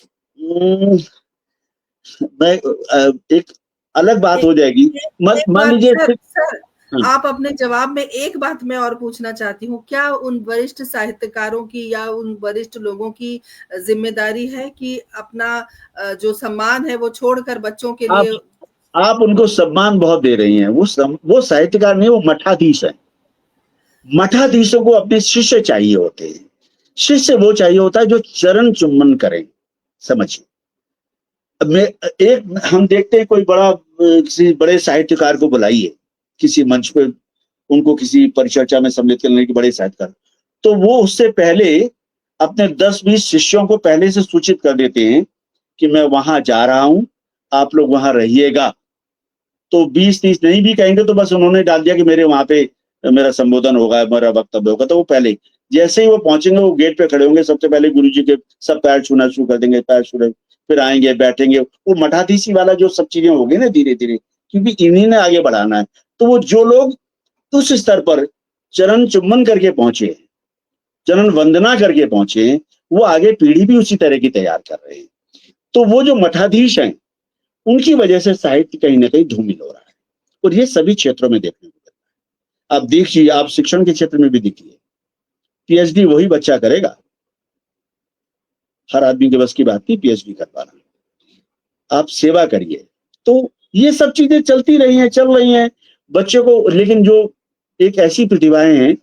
अलग बात हो जाएगी। मान लीजिए सर, आप अपने जवाब में एक बात मैं और पूछना चाहती हूँ, क्या उन वरिष्ठ साहित्यकारों की या उन वरिष्ठ लोगों की जिम्मेदारी है कि अपना जो सम्मान है वो छोड़कर बच्चों के लिए? आप उनको सम्मान बहुत दे रही हैं। वो साहित्यकार नहीं, वो मठाधीश है। मठाधीशों को अपने शिष्य चाहिए होते हैं। शिष्य वो चाहिए होता है जो चरण चुम्बन करें। समझिए, हम देखते हैं कोई किसी बड़े साहित्यकार को बुलाइए किसी मंच पे, उनको किसी परिचर्चा में सम्मिलित करने के, बड़े साहित्यकार, तो वो उससे पहले अपने 10-20 शिष्यों को पहले से सूचित कर देते हैं कि मैं वहां जा रहा हूं, आप लोग वहां रहिएगा। तो 20-30 नहीं भी कहेंगे तो बस उन्होंने डाल दिया कि मेरे वहां पे मेरा संबोधन होगा, मेरा वक्तव्य होगा। तो वो पहले जैसे ही वो पहुंचेंगे, वो गेट पे खड़े होंगे, सबसे पहले गुरुजी के सब पैर छूना शुरू कर देंगे, पैर छू, फिर आएंगे, बैठेंगे। वो मठाधीशी वाला जो सब चीजें होगी ना धीरे धीरे, क्योंकि इन्हीं ने आगे बढ़ाना है। तो वो जो लोग उस स्तर पर चरण चुम्बन करके पहुंचे, चरण वंदना करके पहुंचे, वो आगे पीढ़ी भी उसी तरह की तैयार कर रहे हैं। तो वो जो मठाधीश हैं, उनकी वजह से साहित्य कहीं ना कहीं धूमिल हो रहा है, और ये सभी क्षेत्रों में देखने को मिलता है। आप देखिए, आप शिक्षण के क्षेत्र में भी देखिए, पीएचडी वही बच्चा करेगा। हर आदमी के बस की बात नहीं पीएचडी कर पाना। आप सेवा करिए। तो ये सब चीजें चलती रही हैं, चल रही हैं बच्चों को। लेकिन जो एक ऐसी प्रतिभाएं हैं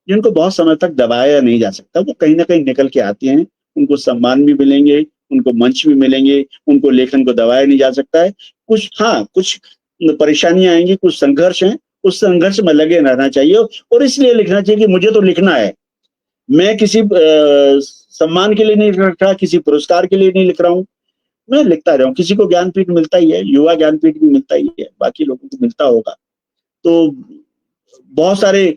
जिनको बहुत समय तक दबाया नहीं जा सकता, वो कहीं ना कहीं निकल के आती हैं। उनको सम्मान भी मिलेंगे, उनको मंच भी मिलेंगे, उनको लेखन को दबाया नहीं जा सकता है। कुछ परेशानियां आएंगी, कुछ संघर्ष हैं, उस संघर्ष में लगे रहना चाहिए। और इसलिए लिखना चाहिए कि मुझे तो लिखना है। मैं किसी सम्मान के लिए नहीं लिख रहा, किसी पुरस्कार के लिए नहीं लिख रहा हूँ। मैं लिखता रहा हूँ। किसी को ज्ञानपीठ मिलता ही है, युवा ज्ञानपीठ भी मिलता ही है, बाकी लोगों को मिलता होगा। तो बहुत सारे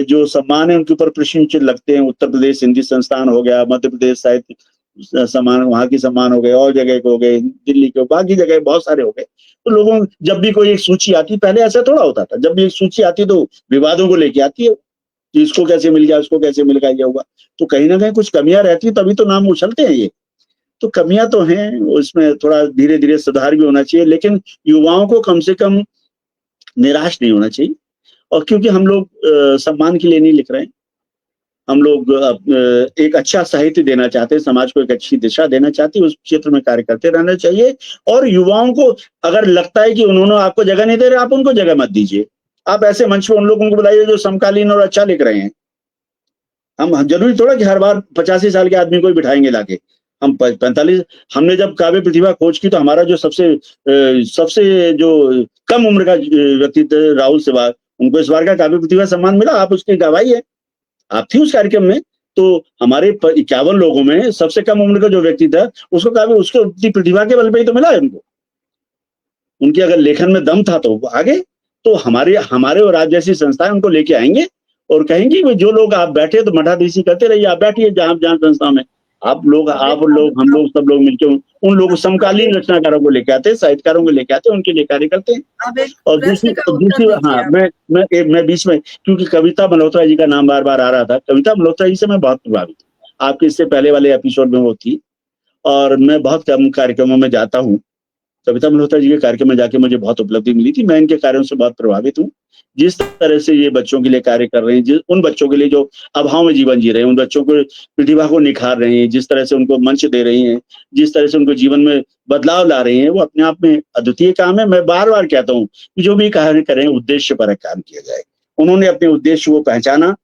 जो सम्मान है उनके ऊपर प्रश्न चिन्ह लगते हैं। उत्तर प्रदेश हिंदी संस्थान हो गया, मध्य प्रदेश साहित्य सम्मान, वहां की सम्मान हो गए, और जगह के हो गए, दिल्ली के, बाकी जगह बहुत सारे हो गए। तो लोगों, जब भी कोई एक सूची आती, पहले ऐसा थोड़ा होता था, जब भी एक सूची आती तो विवादों को लेके आती है कि इसको कैसे मिल गया, उसको कैसे मिल गया, ये होगा। तो कहीं ना कहीं कुछ कमियां रहती, तभी तो नाम उछलते हैं ये। तो कमियां तो हैं, उसमें थोड़ा धीरे धीरे सुधार भी होना चाहिए। लेकिन युवाओं को कम से कम निराश नहीं होना चाहिए। और क्योंकि हम लोग सम्मान के लिए नहीं लिख रहे हैं, हम लोग एक अच्छा साहित्य देना चाहते हैं, समाज को एक अच्छी दिशा देना चाहते हैं, उस क्षेत्र में कार्य करते रहना चाहिए। और युवाओं को अगर लगता है कि उन्होंने आपको जगह नहीं दे रहे, आप उनको जगह मत दीजिए। आप ऐसे मंच पे उन लोगों को बुलाइए जो समकालीन और अच्छा लिख रहे हैं। हम जरूरी थोड़ा कि हर बार 85 साल के आदमी को ही बिठाएंगे लाके। हम 45, हमने जब काव्य प्रतिभा खोज की तो हमारा जो सबसे जो कम उम्र का व्यक्ति थे, राहुल सेवाग, उनको इस बार का काव्य प्रतिभा सम्मान मिला। आप उसकी गवाही है, आप थी उस कार्यक्रम में। तो हमारे 51 लोगों में सबसे कम उम्र का जो व्यक्ति था, उसको काव्य, उसको प्रतिभा के बल पे ही तो मिला है उनको। उनके अगर लेखन में दम था तो वो आगे। तो हमारे और आप जैसी संस्थाएं उनको लेके आएंगे और कहेंगे कि जो लोग आप बैठे तो मठाधीशी करते रहिए, आप बैठिए जहां संस्था में। हम लोग सब लोग मिलकर उन लोगों समकालीन रचनाकारों को लेके आते हैं, साहित्यकारों को लेके आते हैं, उनके लिए कार्य करते हैं। और दूसरी हाँ, मैं बीच में, क्योंकि कविता मल्होत्रा जी का नाम बार बार आ रहा था, कविता मल्होत्रा जी से मैं बहुत प्रभावित हूँ। आपके इससे पहले वाले एपिसोड में वो थी, और मैं बहुत कम कार्यक्रमों में जाता हूँ। कविता मल्होत्रा जी के कार्यक्रम में जाके मुझे बहुत उपलब्धि मिली थी। मैं इनके कार्यों से बहुत प्रभावित हूँ। जिस तरह से ये बच्चों के लिए कार्य कर रहे हैं, उन बच्चों के लिए जो अभाव में जीवन जी रहे हैं, उन बच्चों को प्रतिभा को निखार रहे हैं, जिस तरह से उनको मंच दे रही हैं, जिस तरह से उनको जीवन में बदलाव ला रही हैं, वो अपने आप में अद्वितीय काम है। मैं बार बार कहता हूँ कि जो भी कार्य करें उद्देश्य पर काम किया जाए। उन्होंने अपने उद्देश्य को पहचाना,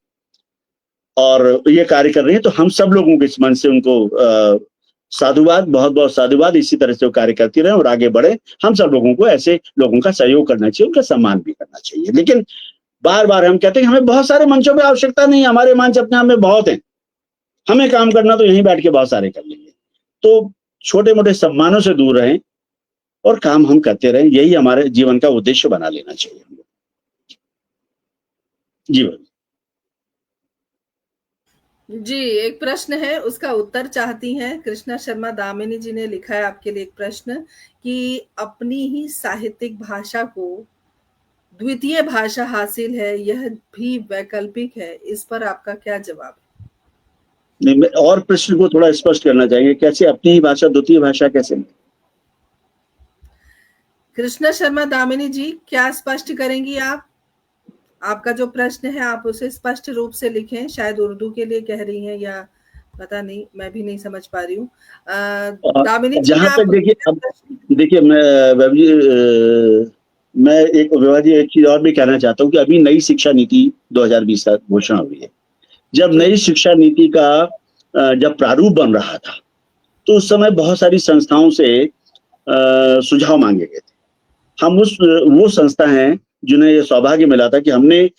और ये कार्य कर रही है, तो हम सब लोगों के इस मन से उनको साधुवाद, बहुत बहुत साधुवाद। इसी तरह से वो कार्य करती रहे और आगे बढ़े। हम सब लोगों को ऐसे लोगों का सहयोग करना चाहिए, उनका सम्मान भी करना चाहिए। लेकिन बार बार हम कहते हैं कि हमें बहुत सारे मंचों में आवश्यकता नहीं, हमारे मंच अपने आप में बहुत हैं, हमें काम करना तो यहीं बैठ के बहुत सारे कर लेंगे। तो छोटे मोटे सम्मानों से दूर रहें और काम हम करते रहें, यही हमारे जीवन का उद्देश्य बना लेना चाहिए हम लोग। जीवन जी, एक प्रश्न है, उसका उत्तर चाहती हैं। कृष्णा शर्मा दामिनी जी ने लिखा है आपके लिए एक प्रश्न कि अपनी ही साहित्यिक भाषा को द्वितीय भाषा हासिल है, यह भी वैकल्पिक है, इस पर आपका क्या जवाब है? नहीं, और प्रश्न को थोड़ा स्पष्ट करना चाहिए, कैसे अपनी ही भाषा द्वितीय भाषा कैसे? कृष्णा शर्मा दामिनी जी, क्या स्पष्ट करेंगी आप? आपका जो प्रश्न है आप उसे स्पष्ट रूप से लिखें। शायद उर्दू के लिए कह रही हैं या पता नहीं, मैं भी नहीं समझ पा रही हूँ। दामिनी जी, जहां आप तक देखिए, अब देखिए मैं एक विभाजी एक चीज और भी कहना चाहता हूँ कि अभी नई शिक्षा नीति 2020 का घोषणा हुई है। जब नई शिक्षा नीति का जब प्रारूप बन रहा था, तो उस समय बहुत सारी संस्थाओं से सुझाव मांगे गए थे। हम वो संस्था हैं जिन्हें ये सौभाग्य मिला था कि हमने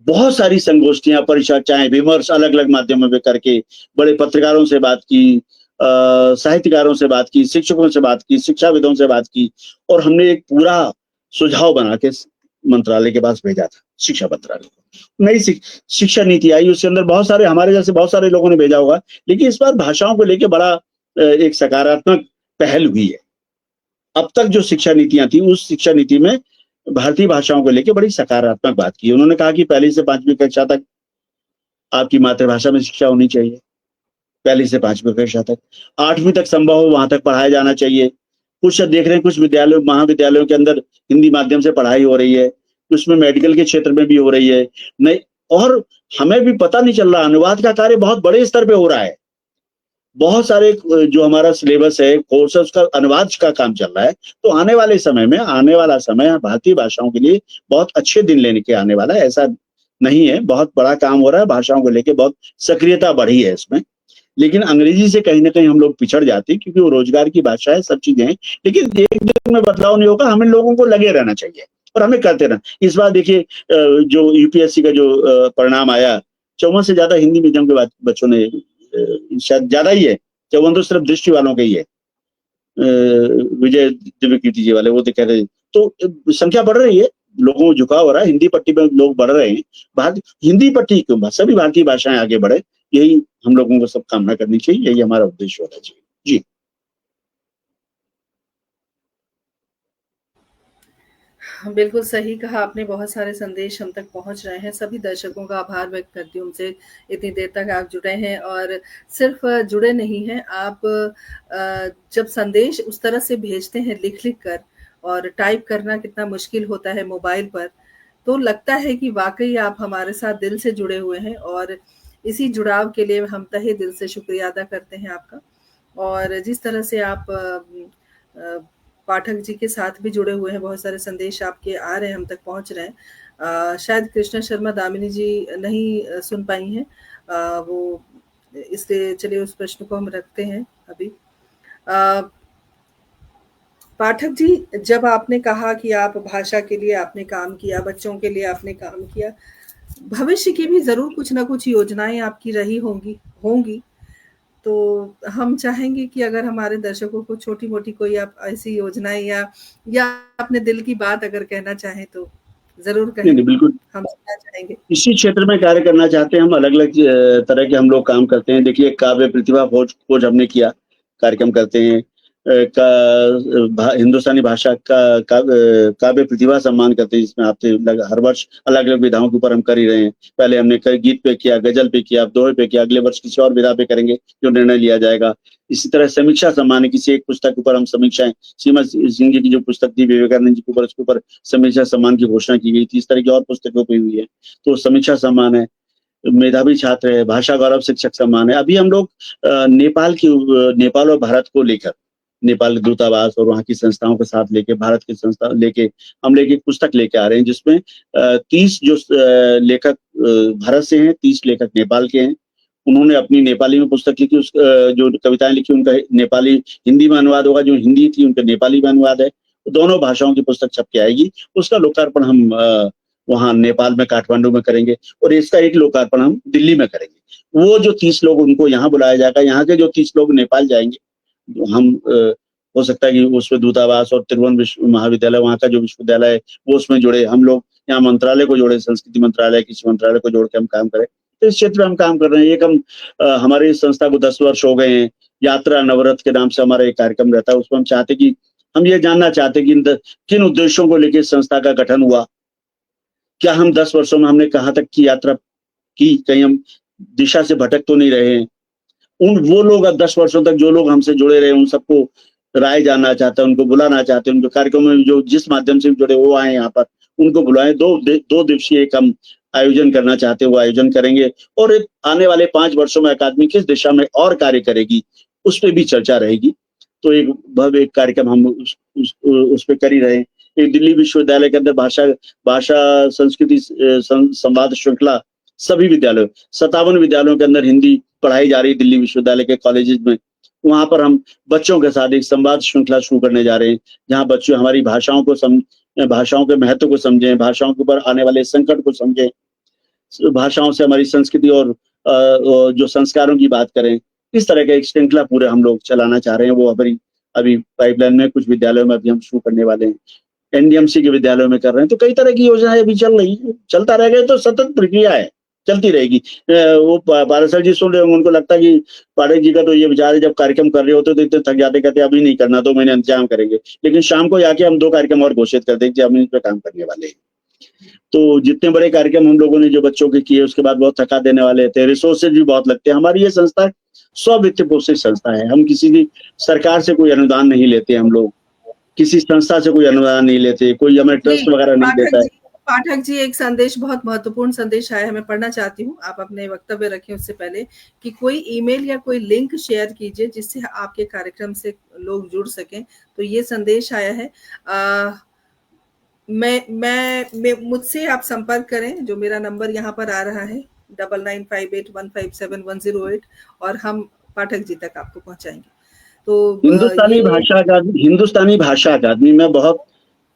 बहुत सारी संगोष्ठियां, परिचर्चाएं, विमर्श अलग अलग माध्यमों में करके बड़े पत्रकारों से बात की, साहित्यकारों से बात की, शिक्षकों से बात की, शिक्षाविदों से बात की, और हमने एक पूरा सुझाव बना के मंत्रालय के पास भेजा था, शिक्षा मंत्रालय को। नई शिक्षा नीति आई, उसके अंदर बहुत सारे हमारे जैसे बहुत सारे लोगों ने भेजा होगा, लेकिन इस बार भाषाओं को लेकर बड़ा एक सकारात्मक पहल हुई है। अब तक जो शिक्षा नीतियां थी, उस शिक्षा नीति में भारतीय भाषाओं को लेकर बड़ी सकारात्मक बात की। उन्होंने कहा कि पहली से 5वीं कक्षा तक आपकी मातृभाषा में शिक्षा होनी चाहिए, पहली से 5वीं कक्षा तक। 8वीं तक संभव हो वहां तक पढ़ाया जाना चाहिए। कुछ देख रहे हैं, कुछ विद्यालयों, महाविद्यालयों के अंदर हिंदी माध्यम से पढ़ाई हो रही है, उसमें मेडिकल के क्षेत्र में भी हो रही है। नहीं, और हमें भी पता नहीं चल रहा, अनुवाद का कार्य बहुत बड़े स्तर पे हो रहा है। बहुत सारे जो हमारा सिलेबस है, कोर्स है, उसका अनुवाद का काम चल रहा है। तो आने वाले समय में, आने वाला समय भारतीय भाषाओं के लिए बहुत अच्छे दिन लेने के आने वाला है। ऐसा नहीं है, बहुत बड़ा काम हो रहा है, भाषाओं को लेकर बहुत सक्रियता बढ़ी है इसमें। लेकिन अंग्रेजी से कहीं ना कहीं हम लोग पिछड़ जाते हैं, क्योंकि वो रोजगार की भाषा है, सब चीजें हैं। लेकिन एक दिन में बदलाव नहीं होगा, हमें लोगों को लगे रहना चाहिए और हमें करते रहना। इस बार देखिए, जो यूपीएससी का जो परिणाम आया, 54 से ज्यादा हिंदी मीडियम के बच्चों ने, शायद ज्यादा ही है, 54 तो सिर्फ दृष्टि वालों के ही है, विजय दिव्य कीर्ति जी वाले, वो तो कह रहे। तो संख्या बढ़ रही है, लोगों को झुकाव हो रहा है, हिंदी पट्टी में लोग बढ़ रहे हैं। हिंदी पट्टी क्यों, सभी भारतीय भाषाएं आगे बढ़े, यही हम लोगों को सब कामना करनी चाहिए, यही हमारा उद्देश्य होना चाहिए। जी बिल्कुल सही कहा आपने। बहुत सारे संदेश हम तक पहुंच रहे हैं। सभी दर्शकों का आभार व्यक्त करती हूँ, उनसे इतनी देर तक आप जुड़े हैं। और सिर्फ जुड़े नहीं हैं आप, जब संदेश उस तरह से भेजते हैं लिख लिख कर, और टाइप करना कितना मुश्किल होता है मोबाइल पर, तो लगता है कि वाकई आप हमारे साथ दिल से जुड़े हुए हैं। और इसी जुड़ाव के लिए हम तहे दिल से शुक्रिया अदा करते हैं आपका। और जिस तरह से आप पाठक जी के साथ भी जुड़े हुए हैं, बहुत सारे संदेश आपके आ रहे हैं, हम तक पहुंच रहे हैं। शायद कृष्णा शर्मा दामिनी जी नहीं सुन पाई हैं, वो, इसलिए चलिए उस प्रश्न को हम रखते हैं अभी। पाठक जी, जब आपने कहा कि आप भाषा के लिए आपने काम किया, बच्चों के लिए आपने काम किया, भविष्य की भी जरूर कुछ ना कुछ योजनाएं आपकी रही होंगी। तो हम चाहेंगे कि अगर हमारे दर्शकों को छोटी-मोटी कोई आप ऐसी योजनाएँ या अपने दिल की बात अगर कहना चाहें तो ज़रूर नहीं कहें, नहीं, बिल्कुल हम सुनना चाहेंगे। इसी क्षेत्र में कार्य करना चाहते हैं हम। अलग अलग तरह के हम लोग काम करते हैं। देखिए, काव्य प्रतिभा खोज खोज हमने किया, कार्यक्रम करते हैं। हिंदुस्तानी भाषा का काव्य प्रतिभा सम्मान करते हैं, जिसमें आपसे हर वर्ष अलग अलग विधाओं के ऊपर हम कर ही रहे हैं। पहले हमने गीत पे किया, गजल पे किया, दोहे पे किया, अगले वर्ष किसी और विधा पे करेंगे जो निर्णय लिया जाएगा। इसी तरह समीक्षा सम्मान है, किसी एक पुस्तक के ऊपर हम समीक्षाएं, सीमा सिंह जी की जो पुस्तक थी विवेकानंद जी के ऊपर, उसके ऊपर समीक्षा सम्मान की घोषणा की गई थी। इस तरह की और पुस्तकों पर हुई है, तो समीक्षा सम्मान है। मेधावी छात्र है, भाषा गौरव शिक्षक सम्मान है। अभी हम लोग नेपाल और भारत को लेकर नेपाल दूतावास और वहाँ की संस्थाओं के साथ लेके, भारत की संस्था लेके हम एक पुस्तक लेके आ रहे हैं, जिसमें 30 जो लेखक भारत से हैं, 30 लेखक नेपाल के हैं। उन्होंने अपनी नेपाली में पुस्तक लिखी, जो कविताएं लिखी उनका नेपाली हिंदी में अनुवाद होगा, जो हिंदी थी उनका नेपाली में अनुवाद है। दोनों भाषाओं की पुस्तक छप के आएगी। उसका लोकार्पण हम वहाँ नेपाल में काठमांडू में करेंगे, और इसका एक लोकार्पण हम दिल्ली में करेंगे। वो जो 30 लोग, उनको यहाँ बुलाया जाएगा, यहाँ के जो 30 लोग नेपाल जाएंगे, हम हो सकता है कि उसमें दूतावास और त्रिभुवन विश्व महाविद्यालय, वहाँ का जो विश्वविद्यालय है वो उसमें जुड़े, हम लोग यहाँ मंत्रालय को जोड़े, संस्कृति मंत्रालय, किसी मंत्रालय को जोड़ के हम काम करें। तो इस क्षेत्र में हम काम कर रहे हैं। एक हम हमारी संस्था को 10 वर्ष हो गए हैं। यात्रा नवरत्न के नाम से हमारा एक कार्यक्रम रहता है, उसमें हम चाहते कि हम ये जानना चाहते कि किन उद्देश्यों को लेकर संस्था का गठन हुआ, क्या हम 10 वर्षों में हमने कहाँ तक की यात्रा की, कहीं हम दिशा से भटक तो नहीं रहे हैं। वो लोग 10 वर्षों तक जो लोग हमसे जुड़े रहे, उन सबको राय जानना चाहते हैं, उनको बुलाना चाहते हैं, उनके कार्यक्रम में जो जिस माध्यम से जुड़े वो आए यहाँ पर, उनको बुलाएं। 2 दिवसीय एक हम आयोजन करना चाहते हैं, वो आयोजन करेंगे। और आने वाले 5 वर्षों में अकादमी किस दिशा में और कार्य करेगी, उस पर भी चर्चा रहेगी। तो एक भव्य एक कार्यक्रम हम उस पर कर ही रहे हैं। एक दिल्ली विश्वविद्यालय के अंदर भाषा संस्कृति संवाद श्रृंखला सभी विद्यालयों 57 विद्यालयों के अंदर हिंदी पढ़ाई जा रही है, दिल्ली विश्वविद्यालय के कॉलेजेस में। वहां पर हम बच्चों के साथ एक संवाद श्रृंखला शुरू करने जा रहे हैं, जहां बच्चे हमारी भाषाओं के महत्व को समझें, भाषाओं के ऊपर आने वाले संकट को समझें, भाषाओं से हमारी संस्कृति और जो संस्कारों की बात करें। इस तरह का एक श्रृंखला पूरे हम लोग चलाना चाह रहे हैं। वो हमारी अभी पाइपलाइन में, कुछ विद्यालयों में अभी हम शुरू करने वाले हैं, एनडीएमसी के विद्यालयों में कर रहे हैं। तो कई तरह की योजनाएं अभी चल रही है, चलता रहेगा, तो सतत प्रक्रिया है, चलती रहेगी। वो पारसर जी सुन रहे होंगे, उनको लगता है कि पाठक जी का तो ये विचार है, जब कार्यक्रम कर रहे होते तो इतने थक जाते, कहते अभी नहीं करना, 2 महीने इंतजाम करेंगे, लेकिन शाम को जाके हम 2 कार्यक्रम और घोषित कर देंगे, हम इन पर काम करने वाले हैं। तो जितने बड़े कार्यक्रम हम लोगों ने जो बच्चों के किए, उसके बाद बहुत थका देने वाले थे, रिसोर्सेज भी बहुत लगते हैं। हमारी ये संस्था स्व-वित्त पोषित संस्था है, हम किसी भी सरकार से कोई अनुदान नहीं लेते, हम लोग किसी संस्था से कोई अनुदान नहीं लेते, कोई हमें ट्रस्ट वगैरह नहीं देता है। पाठक जी, एक संदेश, बहुत महत्वपूर्ण संदेश आया है, मैं पढ़ना चाहती हूँ। आप अपने वक्तव्य रखें उससे पहले कि कोई ईमेल या कोई लिंक शेयर कीजिए जिससे आपके कार्यक्रम से लोग जुड़ सकें। तो ये संदेश आया है। मैं मुझसे आप संपर्क करें, जो मेरा नंबर यहाँ पर आ रहा है 9958157108, और हम पाठक जी तक आपको पहुंचाएंगे। तो हिंदुस्तानी भाषा अकादमी में बहुत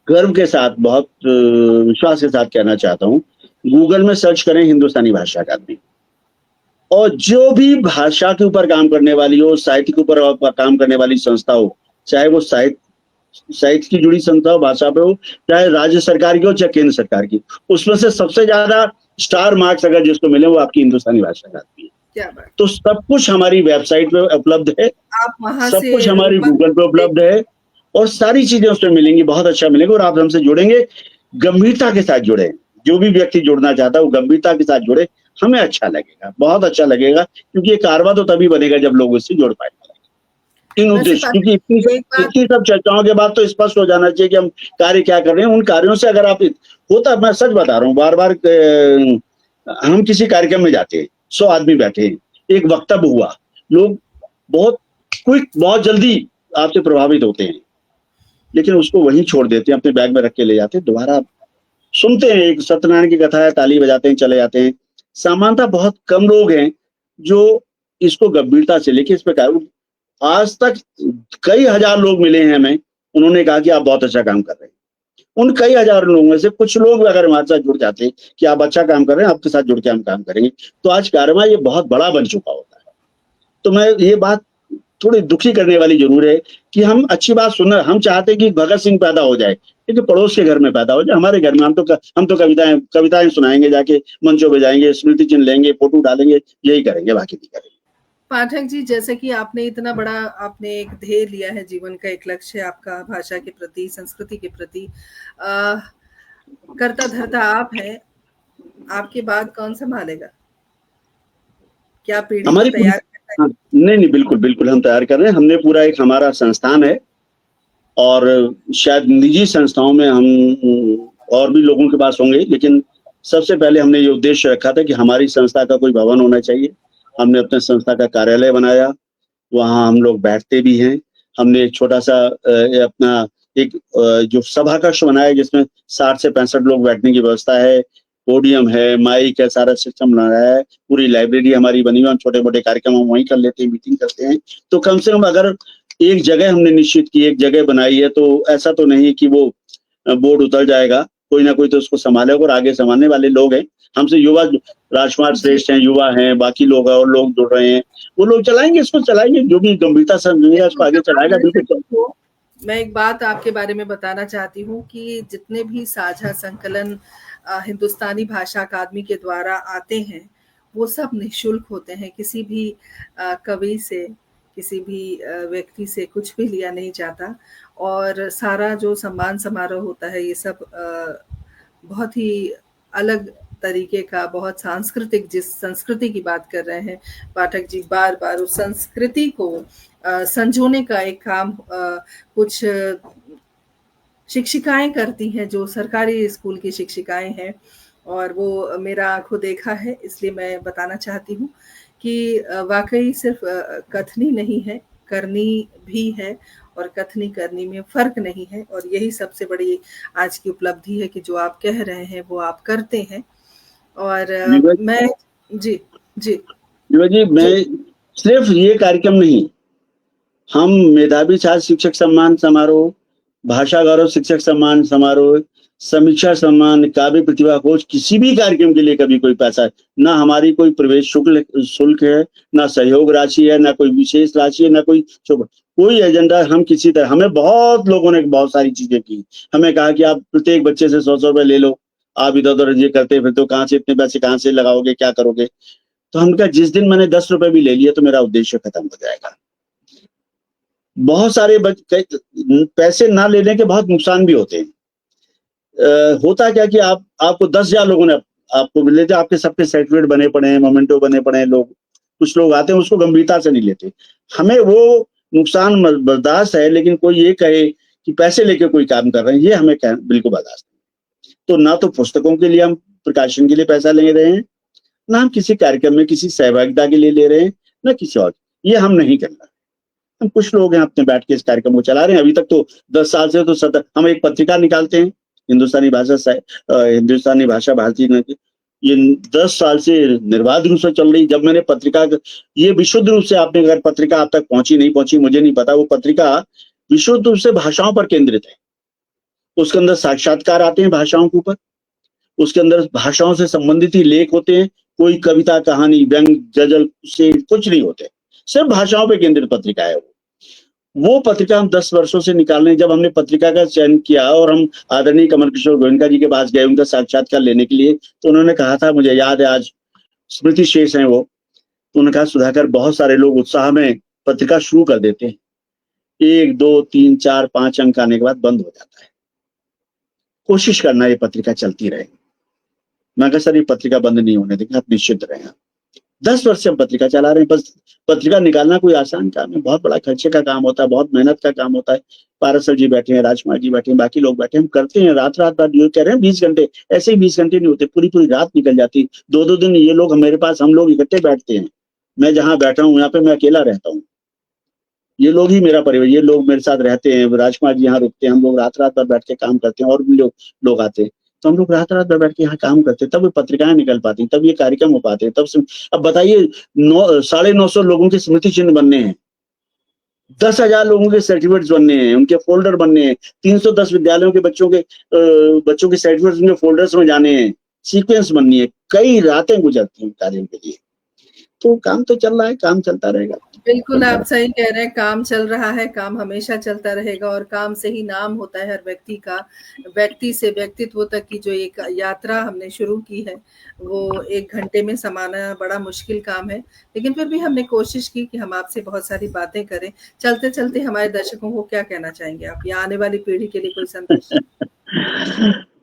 गर्व के साथ, बहुत विश्वास के साथ कहना चाहता हूँ, गूगल में सर्च करें हिंदुस्तानी भाषा अकादमी, और जो भी भाषा के ऊपर काम करने वाली हो, साहित्य के ऊपर काम करने वाली संस्था हो, चाहे वो साहित्य की जुड़ी संस्था हो, भाषा पे हो, चाहे राज्य सरकार की हो, चाहे केंद्र सरकार की, उसमें से सबसे ज्यादा स्टार मार्क्स अगर जिसको मिले वो आपकी हिंदुस्तानी भाषा अकादमी है। तो सब कुछ हमारी वेबसाइट पे उपलब्ध है, सब कुछ हमारी गूगल पे उपलब्ध है, और सारी चीजें उसमें मिलेंगी, बहुत अच्छा मिलेगा। और आप हमसे जुड़ेंगे, गंभीरता के साथ जुड़े, जो भी व्यक्ति जुड़ना चाहता है वो गंभीरता के साथ जुड़े, हमें अच्छा लगेगा, बहुत अच्छा लगेगा, क्योंकि ये कारवा तो तभी बनेगा जब लोग इससे जुड़ पाएंगे। इन उद्देश्य, क्योंकि इतनी सब चर्चाओं के बाद तो स्पष्ट हो जाना चाहिए कि हम कार्य क्या कर रहे हैं। उन कार्यों से अगर आप होता, मैं सच बता रहा हूँ, बार बार हम किसी कार्यक्रम में जाते हैं, 100 आदमी बैठे हैं, एक वक्तव्य हुआ, लोग बहुत क्विक, बहुत जल्दी आपसे प्रभावित होते हैं, लेकिन उसको वहीं छोड़ देते हैं, अपने बैग में रख के ले जाते हैं, दोबारा सुनते हैं। एक सत्यनारायण की कथा है, ताली बजाते हैं, चले जाते हैं। सामान्यतः बहुत कम लोग हैं जो इसको गंभीरता से लेके इस प्रकार, आज तक कई हजार लोग मिले हैं हमें, उन्होंने कहा कि आप बहुत अच्छा काम कर रहे हैं। उन कई हजार लोगों में से कुछ लोग अगर हमारे साथ जुड़ जाते हैं कि आप अच्छा काम कर रहे हैं, आपके साथ जुड़ के हम काम करेंगे, तो आज कार्यक्रम ये बहुत बड़ा बन चुका होता है। तो मैं ये बात थोड़ी दुखी करने वाली जरूर है कि हम अच्छी बात सुन, हम चाहते हैं कि भगत सिंह पैदा हो जाए, लेकिन पड़ोस के घर में पैदा हो जाए, हमारे घर में। हम तो कविताएं सुनाएंगे, जाके मंचों पे जाएंगे, स्मृति चिन्ह लेंगे, फोटो डालेंगे, यही करेंगे, बाकी नहीं करेंगे। पाठक जी, जैसे कि आपने इतना बड़ा, आपने एक ध्येय लिया है, जीवन का एक लक्ष्य है आपका भाषा के प्रति, संस्कृति के प्रति, करता धरता आप हैं, आपके बाद कौन संभालेगा? क्या पीढ़ी तैयार? नहीं, बिल्कुल हम तैयार कर रहे हैं। हमने पूरा एक हमारा संस्थान है, और शायद निजी संस्थाओं में हम और भी लोगों के पास होंगे, लेकिन सबसे पहले हमने ये उद्देश्य रखा था कि हमारी संस्था का कोई भवन होना चाहिए। हमने अपने संस्था का कार्यालय बनाया, वहाँ हम लोग बैठते भी हैं, हमने एक छोटा सा अपना एक जो सभा कक्ष बनाया जिसमें 60 से 65 लोग बैठने की व्यवस्था है, पोडियम है, माइक है, सारा सिस्टम बनाया है, पूरी लाइब्रेरी हमारी बनी हुई है, हम छोटे मोटे कार्यक्रम हम वहीं कर लेते हैं, मीटिंग करते हैं। तो कम से कम अगर एक जगह हमने निश्चित की, एक जगह बनाई है, तो ऐसा तो नहीं कि वो बोर्ड उतर जाएगा, कोई ना कोई तो उसको संभालेगा और आगे संभालने वाले लोग हैं। हमसे युवा राजकुमार श्रेष्ठ हैं, युवा हैं, बाकी लोग हैं और लोग जुड़ रहे हैं, वो लोग चलाएंगे, इसको चलाएंगे, जो भी गंभीरता से समझेगा उसको आगे चलाएगा। बिल्कुल। मैं एक बात आपके बारे में बताना चाहती हूँ कि जितने भी साझा संकलन हिंदुस्तानी भाषा अकादमी के द्वारा आते हैं वो सब निःशुल्क होते हैं, किसी भी कवि से, किसी भी व्यक्ति से कुछ भी लिया नहीं जाता। और सारा जो सम्मान समारोह होता है ये सब बहुत ही अलग तरीके का, बहुत सांस्कृतिक, जिस संस्कृति की बात कर रहे हैं पाठक जी, बार बार उस संस्कृति को संजोने का एक काम कुछ शिक्षिकाएं करती हैं जो सरकारी स्कूल की शिक्षिकाएं हैं, और वो मेरा आंखों देखा है, इसलिए मैं बताना चाहती हूँ कि वाकई सिर्फ कथनी नहीं है, करनी भी है, और कथनी करनी में फर्क नहीं है। और यही सबसे बड़ी आज की उपलब्धि है कि जो आप कह रहे हैं वो आप करते हैं। और मैं जी मैं सिर्फ ये कार्यक्रम नहीं, हम मेधावी छात्र शिक्षक सम्मान समारोह, भाषा गौरव शिक्षक सम्मान समारोह, समीक्षा सम्मान, काव्य प्रतिभा खोज, किसी भी कार्यक्रम के लिए कभी कोई पैसा, ना हमारी कोई प्रवेश शुल्क है, ना सहयोग राशि है, ना कोई विशेष राशि है, ना कोई एजेंडा। हम किसी तरह, हमें बहुत लोगों ने बहुत सारी चीजें की, हमें कहा कि आप प्रत्येक बच्चे से 100 रुपए ले लो, आप इधर उधर ये करते फिर तो कहाँ से इतने पैसे कहाँ से लगाओगे, क्या करोगे। तो हम कहा जिस दिन मैंने 10 रुपए भी ले लिया तो मेरा उद्देश्य खत्म हो जाएगा। बहुत सारे पैसे ना लेने के बहुत नुकसान भी होते हैं। होता क्या कि आपको 10,000 लोगों ने आपको मिले थे, आपके सबके सर्टिफिकेट बने पड़े हैं, मोमेंटो बने पड़े हैं, कुछ लोग आते हैं उसको गंभीरता से नहीं लेते। हमें वो नुकसान बर्दाश्त है, लेकिन कोई ये कहे कि पैसे लेके कोई काम कर रहे हैं, ये हमें बिल्कुल बर्दाश्त नहीं। तो ना तो पुस्तकों के लिए हम प्रकाशन के लिए पैसा ले रहे हैं, ना हम किसी कार्यक्रम में किसी सहभागिता के लिए ले रहे हैं, ना किसी और, ये हम नहीं करना। हम कुछ लोग हैं अपने बैठ के इस कार्यक्रम को चला रहे हैं। अभी तक तो 10 साल से तो हम एक पत्रिका निकालते हैं, हिंदुस्तानी भाषा भारती, ये 10 साल से निर्बाध रूप से चल रही। जब मैंने पत्रिका, ये विशुद्ध रूप से, आपने अगर पत्रिका आप तक पहुंची नहीं पहुंची मुझे नहीं पता, वो पत्रिका विशुद्ध रूप से भाषाओं पर केंद्रित है। उसके अंदर साक्षात्कार आते हैं भाषाओं के ऊपर, उसके अंदर भाषाओं से संबंधित ही लेख होते हैं, कोई कविता कहानी व्यंग गजल से कुछ नहीं होते, सिर्फ भाषाओं पे केंद्रित पत्रिका है। वो पत्रिका हम 10 वर्षों से निकाल रहे हैं। जब हमने पत्रिका का चयन किया और हम आदरणीय कमल किशोर गोयनका जी के पास गए उनका साक्षात्कार लेने के लिए, तो उन्होंने कहा था, मुझे याद है आज, स्मृति शेष है वो, तो उन्होंने कहा सुधाकर बहुत सारे लोग उत्साह में पत्रिका शुरू कर देते हैं, 1 2 3 4 5 अंक आने के बाद बंद हो जाता है, कोशिश करना ये पत्रिका चलती रहे। मैं कहा सर ये पत्रिका बंद नहीं होने देंगे, आप निश्चित रहें। 10 वर्ष से हम पत्रिका चला रहे हैं। बस पत्रिका निकालना कोई आसान काम है, बहुत बड़ा खर्चे का काम होता है, बहुत मेहनत का काम होता है। पारस सर जी बैठे हैं, राजकुमार जी बैठे हैं, बाकी लोग बैठे हैं, हम करते हैं रात रात जो कह रहे हैं 20 घंटे, ऐसे ही 20 घंटे नहीं होते, पूरी पूरी रात निकल जाती, 2 दिन ये लोग मेरे पास, हम लोग इकट्ठे बैठते हैं। मैं जहाँ बैठा हूँ यहाँ पे मैं अकेला रहता हूँ, ये लोग ही मेरा परिवार, ये लोग मेरे साथ रहते हैं, राजकुमार जी यहाँ रुकते हैं, हम लोग रात रात भर बैठ के काम करते हैं, और भी लोग आते हैं, तो हम लोग रात रात भर बैठ के यहाँ काम करते हैं, तब पत्रिकाएं निकल पाती, तब ये कार्यक्रम हो पाते हैं, तब से। अब बताइए 950 लोगों के स्मृति चिन्ह बनने हैं, 10,000 लोगों के सर्टिफिकेट्स बनने हैं, उनके फोल्डर बनने हैं, 310 विद्यालयों के बच्चों के सर्टिफिकेट्स उनके फोल्डर्स में जाने हैं, सीक्वेंस बननी है, कई रातें गुजरती हैं कार्यों के लिए। तो काम तो चल रहा है, काम चलता रहेगा। बिल्कुल आप सही कह रहे हैं, काम चल रहा है, काम हमेशा चलता रहेगा, और काम से ही नाम होता है हर व्यक्ति का। व्यक्ति से व्यक्तित्व तक की जो एक यात्रा हमने शुरू की है वो 1 घंटे में समाना बड़ा मुश्किल काम है, लेकिन फिर भी हमने कोशिश की कि हम आपसे बहुत सारी बातें करें। चलते चलते हमारे दर्शकों को क्या कहना चाहेंगे आप, या आने वाली पीढ़ी के लिए कोई संदेश?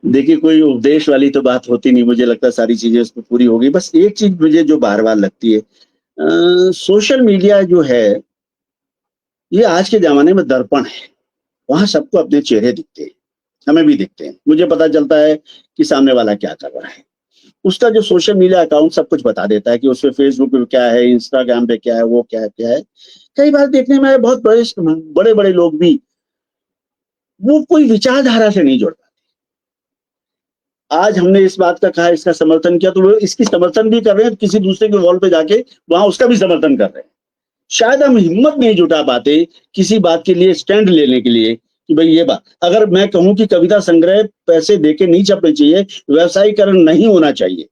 देखिए कोई उपदेश वाली तो बात होती नहीं, मुझे लगता है सारी चीजें उसमें पूरी हो गई। बस एक चीज मुझे जो बार बार लगती है, सोशल मीडिया जो है ये आज के जमाने में दर्पण है, वहां सबको अपने चेहरे दिखते हैं, हमें भी दिखते हैं, मुझे पता चलता है कि सामने वाला क्या कर रहा है। उसका जो सोशल मीडिया अकाउंट सब कुछ बता देता है कि उसपे फेसबुक पे क्या है, इंस्टाग्राम पे क्या है, वो क्या है। कई बार देखने में आया बहुत बड़े बड़े लोग भी वो कोई विचारधारा से नहीं जुड़ पाते। आज हमने इस बात का कहा, इसका समर्थन किया, तो वो इसकी समर्थन भी कर रहे हैं, किसी दूसरे के वॉल पे जाके वहां उसका भी समर्थन कर रहे हैं। शायद हम हिम्मत नहीं जुटा पाते किसी बात के लिए स्टैंड लेने के लिए कि भाई ये बात, अगर मैं कहूं कि कविता संग्रह पैसे देके नहीं छपने चाहिए, व्यवसायीकरण नहीं होना चाहिए,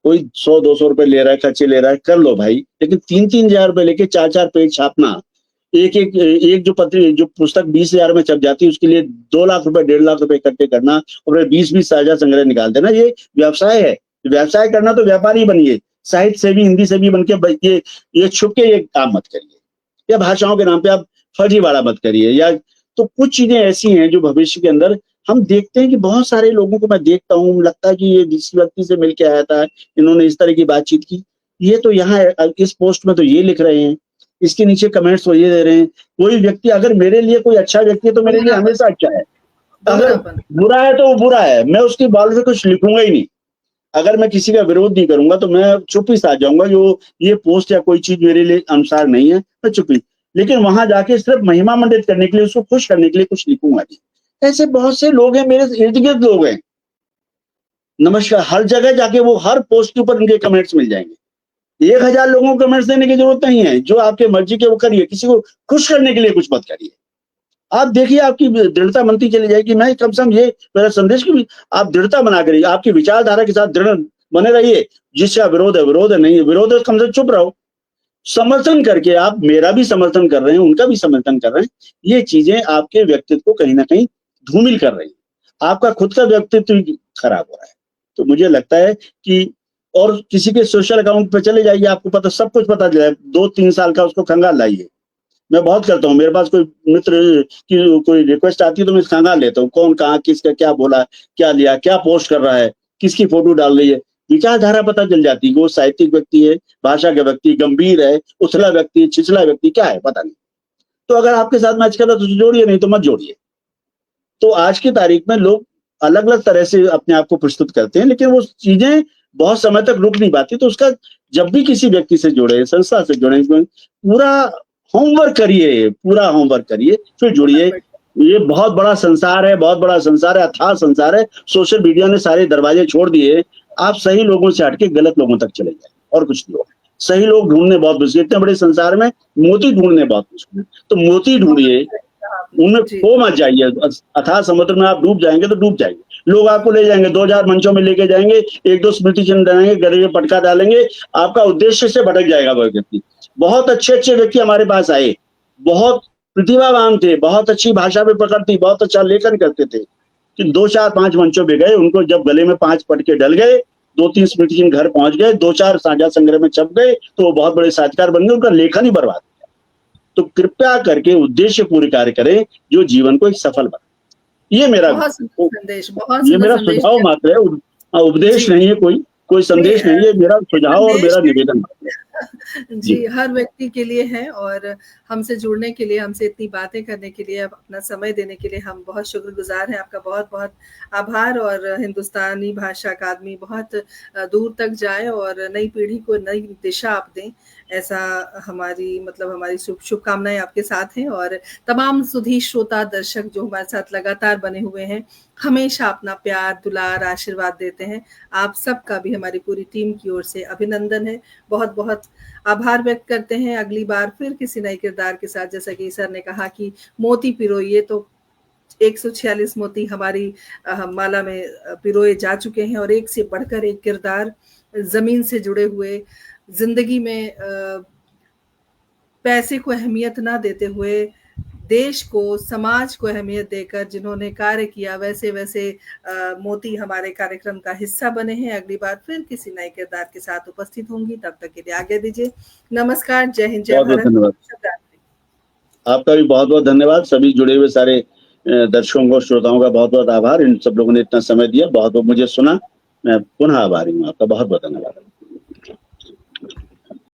कोई 100-200 रुपए ले रहा है, खर्चे ले रहा है, कर लो भाई, लेकिन 3-3 हजार रुपए लेके 4-4 पेज छापना, एक जो पुस्तक 20,000 में छप जाती है उसके लिए 2 लाख रुपए 1.5 लाख रुपए इकट्ठे करना और 20-20 साझा संग्रह निकाल देना, ये व्यवसाय है। व्यवसाय करना तो व्यापारी बनिए, साहित्य से भी हिंदी से भी बन के ये छुप के ये काम मत करिए, या भाषाओं के नाम पे आप फर्जीवाड़ा मत करिए। या तो कुछ चीजें ऐसी हैं जो भविष्य के अंदर हम देखते हैं कि बहुत सारे लोगों को मैं देखता हूँ, लगता है कि ये जिस व्यक्ति से मिलके आया था, इन्होंने इस तरह की बातचीत की, ये तो यहाँ इस पोस्ट में तो ये लिख रहे हैं, इसके नीचे कमेंट्स वो ये दे रहे हैं। कोई व्यक्ति अगर मेरे लिए कोई अच्छा व्यक्ति है तो मेरे लिए हमेशा अच्छा है, अगर बुरा है तो वो बुरा है, मैं उसकी बाल में कुछ लिखूंगा ही नहीं। अगर मैं किसी का विरोध नहीं करूंगा तो मैं चुप ही साथ जाऊंगा, जो ये पोस्ट या कोई चीज मेरे लिए अनुसार नहीं है मैं चुप ही, लेकिन वहां जाके सिर्फ महिमा मंडित करने के लिए, उसको खुश करने के लिए कुछ लिखूंगा नहीं। ऐसे बहुत से लोग हैं, मेरे इर्द गिर्द लोग हैं, नमस्कार, हर जगह जाके वो हर पोस्ट के ऊपर उनके कमेंट्स मिल जाएंगे। 1000 लोगों को कमेंट्स देने की जरूरत नहीं है, जो आपके मर्जी के वो करिए, किसी को खुश करने के लिए कुछ मत करिए। आप देखिए आपकी दृढ़ता बनती चली जाएगी। मैं कम से कम ये मेरा संदेश की आप दृढ़ता बना करिए, आपकी विचारधारा के साथ दृढ़ बने रहिए। जिसका विरोध है विरोध है, नहीं है विरोध है, कम से चुप रहो। समर्थन करके आप मेरा भी समर्थन कर रहे हैं, उनका भी समर्थन कर रहे हैं, ये चीजें आपके व्यक्तित्व को कहीं ना कहीं धूमिल कर रही है, आपका खुद का व्यक्तित्व खराब हो रहा है। तो मुझे लगता है कि और किसी के सोशल अकाउंट पे चले जाइए, आपको पता सब कुछ पता चला है, 2-3 साल का उसको खंगाल लाइए। मैं बहुत करता हूँ, मेरे पास कोई मित्र की कोई रिक्वेस्ट आती है तो मैं खंगाल लेता हूँ, कौन कहाँ किसका क्या बोला, क्या लिया, क्या पोस्ट कर रहा है, किसकी फोटो डाल रही है, विचारधारा पता चल जाती है। वो साहित्यिक व्यक्ति है, भाषा का व्यक्ति, गंभीर है, उथला व्यक्ति, छिछला व्यक्ति, क्या है पता नहीं। तो अगर आपके साथ मैच कर रहा तो जोड़िए, नहीं तो मत जोड़िए। तो आज की तारीख में लोग अलग अलग तरह से अपने आप को प्रस्तुत करते हैं, लेकिन वो चीजें बहुत समय तक रुक नहीं पाती। तो उसका जब भी किसी व्यक्ति से जुड़े, संस्था से जुड़े, पूरा होमवर्क करिए, पूरा होमवर्क करिए, फिर जुड़िए। ये बहुत बड़ा संसार है, बहुत बड़ा संसार है, अथाह संसार है। सोशल मीडिया ने सारे दरवाजे छोड़ दिए, आप सही लोगों से हटके गलत लोगों तक चले जाए, और कुछ नहीं होगा। सही लोग ढूंढने बहुत मुश्किल, इतने बड़े संसार में मोती ढूंढने बहुत मुश्किल है। तो मोती ढूंढिए, उनमें खो मत जाइए। अथाह समुद्र में आप डूब जाएंगे तो डूब जाएंगे। लोग आपको ले जाएंगे, 2000 मंचों में लेके जाएंगे, 1-2 स्मृति चिन्ह डालेंगे, गले में पटका डालेंगे, आपका उद्देश्य से भटक जाएगा वह व्यक्ति। बहुत अच्छे व्यक्ति हमारे पास आए, बहुत प्रतिभावान थे, बहुत अच्छी भाषा में पकड़ थी, बहुत अच्छा लेखन करते थे, कि 2-4-5 मंचों पे गए, उनको जब गले में 5 पटके डल गए, 2-3 स्मृति चिन्ह घर पहुंच गए, 2-4 साझा संग्रह में छप गए, तो वो बहुत बड़े साहित्यकार बन गए, उनका लेखन ही बर्बाद। तो कृपया करके उद्देश्य पूर्ण कार्य करें जो जीवन को एक सफल बनाए। ये मेरा संदेश, ये मेरा सुझाव मात्र है, उपदेश नहीं है, कोई संदेश नहीं है, मेरा सुझाव और मेरा निवेदन जी, हर व्यक्ति के लिए है। और हमसे जुड़ने के लिए, हमसे इतनी बातें करने के लिए, अपना समय देने के लिए हम बहुत शुक्रगुजार हैं। आपका बहुत बहुत आभार। और हिंदुस्तानी भाषा अकादमी बहुत दूर तक जाए और नई पीढ़ी को नई दिशा आप दें, ऐसा हमारी शुभकामनाएं आपके साथ हैं। और तमाम सुधी श्रोता दर्शक जो हमारे साथ लगातार बने हुए हैं, हमेशा अपना प्यार, दुलार, आशीर्वाद देते हैं, आप सबका भी हमारी पूरी टीम की ओर से अभिनंदन है। बहुत बहुत आभार व्यक्त करते हैं। अगली बार फिर किसी नए किरदार के साथ, जैसा कि सर ने कहा कि मोती पिरोइए, तो 146 मोती हमारी माला में पिरोए जा चुके हैं, और एक से बढ़कर एक किरदार जमीन से जुड़े हुए, जिंदगी में पैसे को अहमियत ना देते हुए देश को, समाज को अहमियत देकर जिन्होंने कार्य किया, वैसे मोती हमारे कार्यक्रम का हिस्सा बने हैं। अगली बार फिर किसी नए किरदार के साथ उपस्थित होंगी, तब तक के लिए आज्ञा दीजिए। नमस्कार, जय हिंद, जय भारत, शुभ रात्रि। आपका भी बहुत बहुत धन्यवाद। सभी जुड़े हुए सारे दर्शकों को, श्रोताओं का बहुत बहुत आभार। इन सब लोगों ने इतना समय दिया, बहुत बहुत मुझे सुना, मैं पुनः आभारी हूँ आपका। बहुत बहुत धन्यवाद।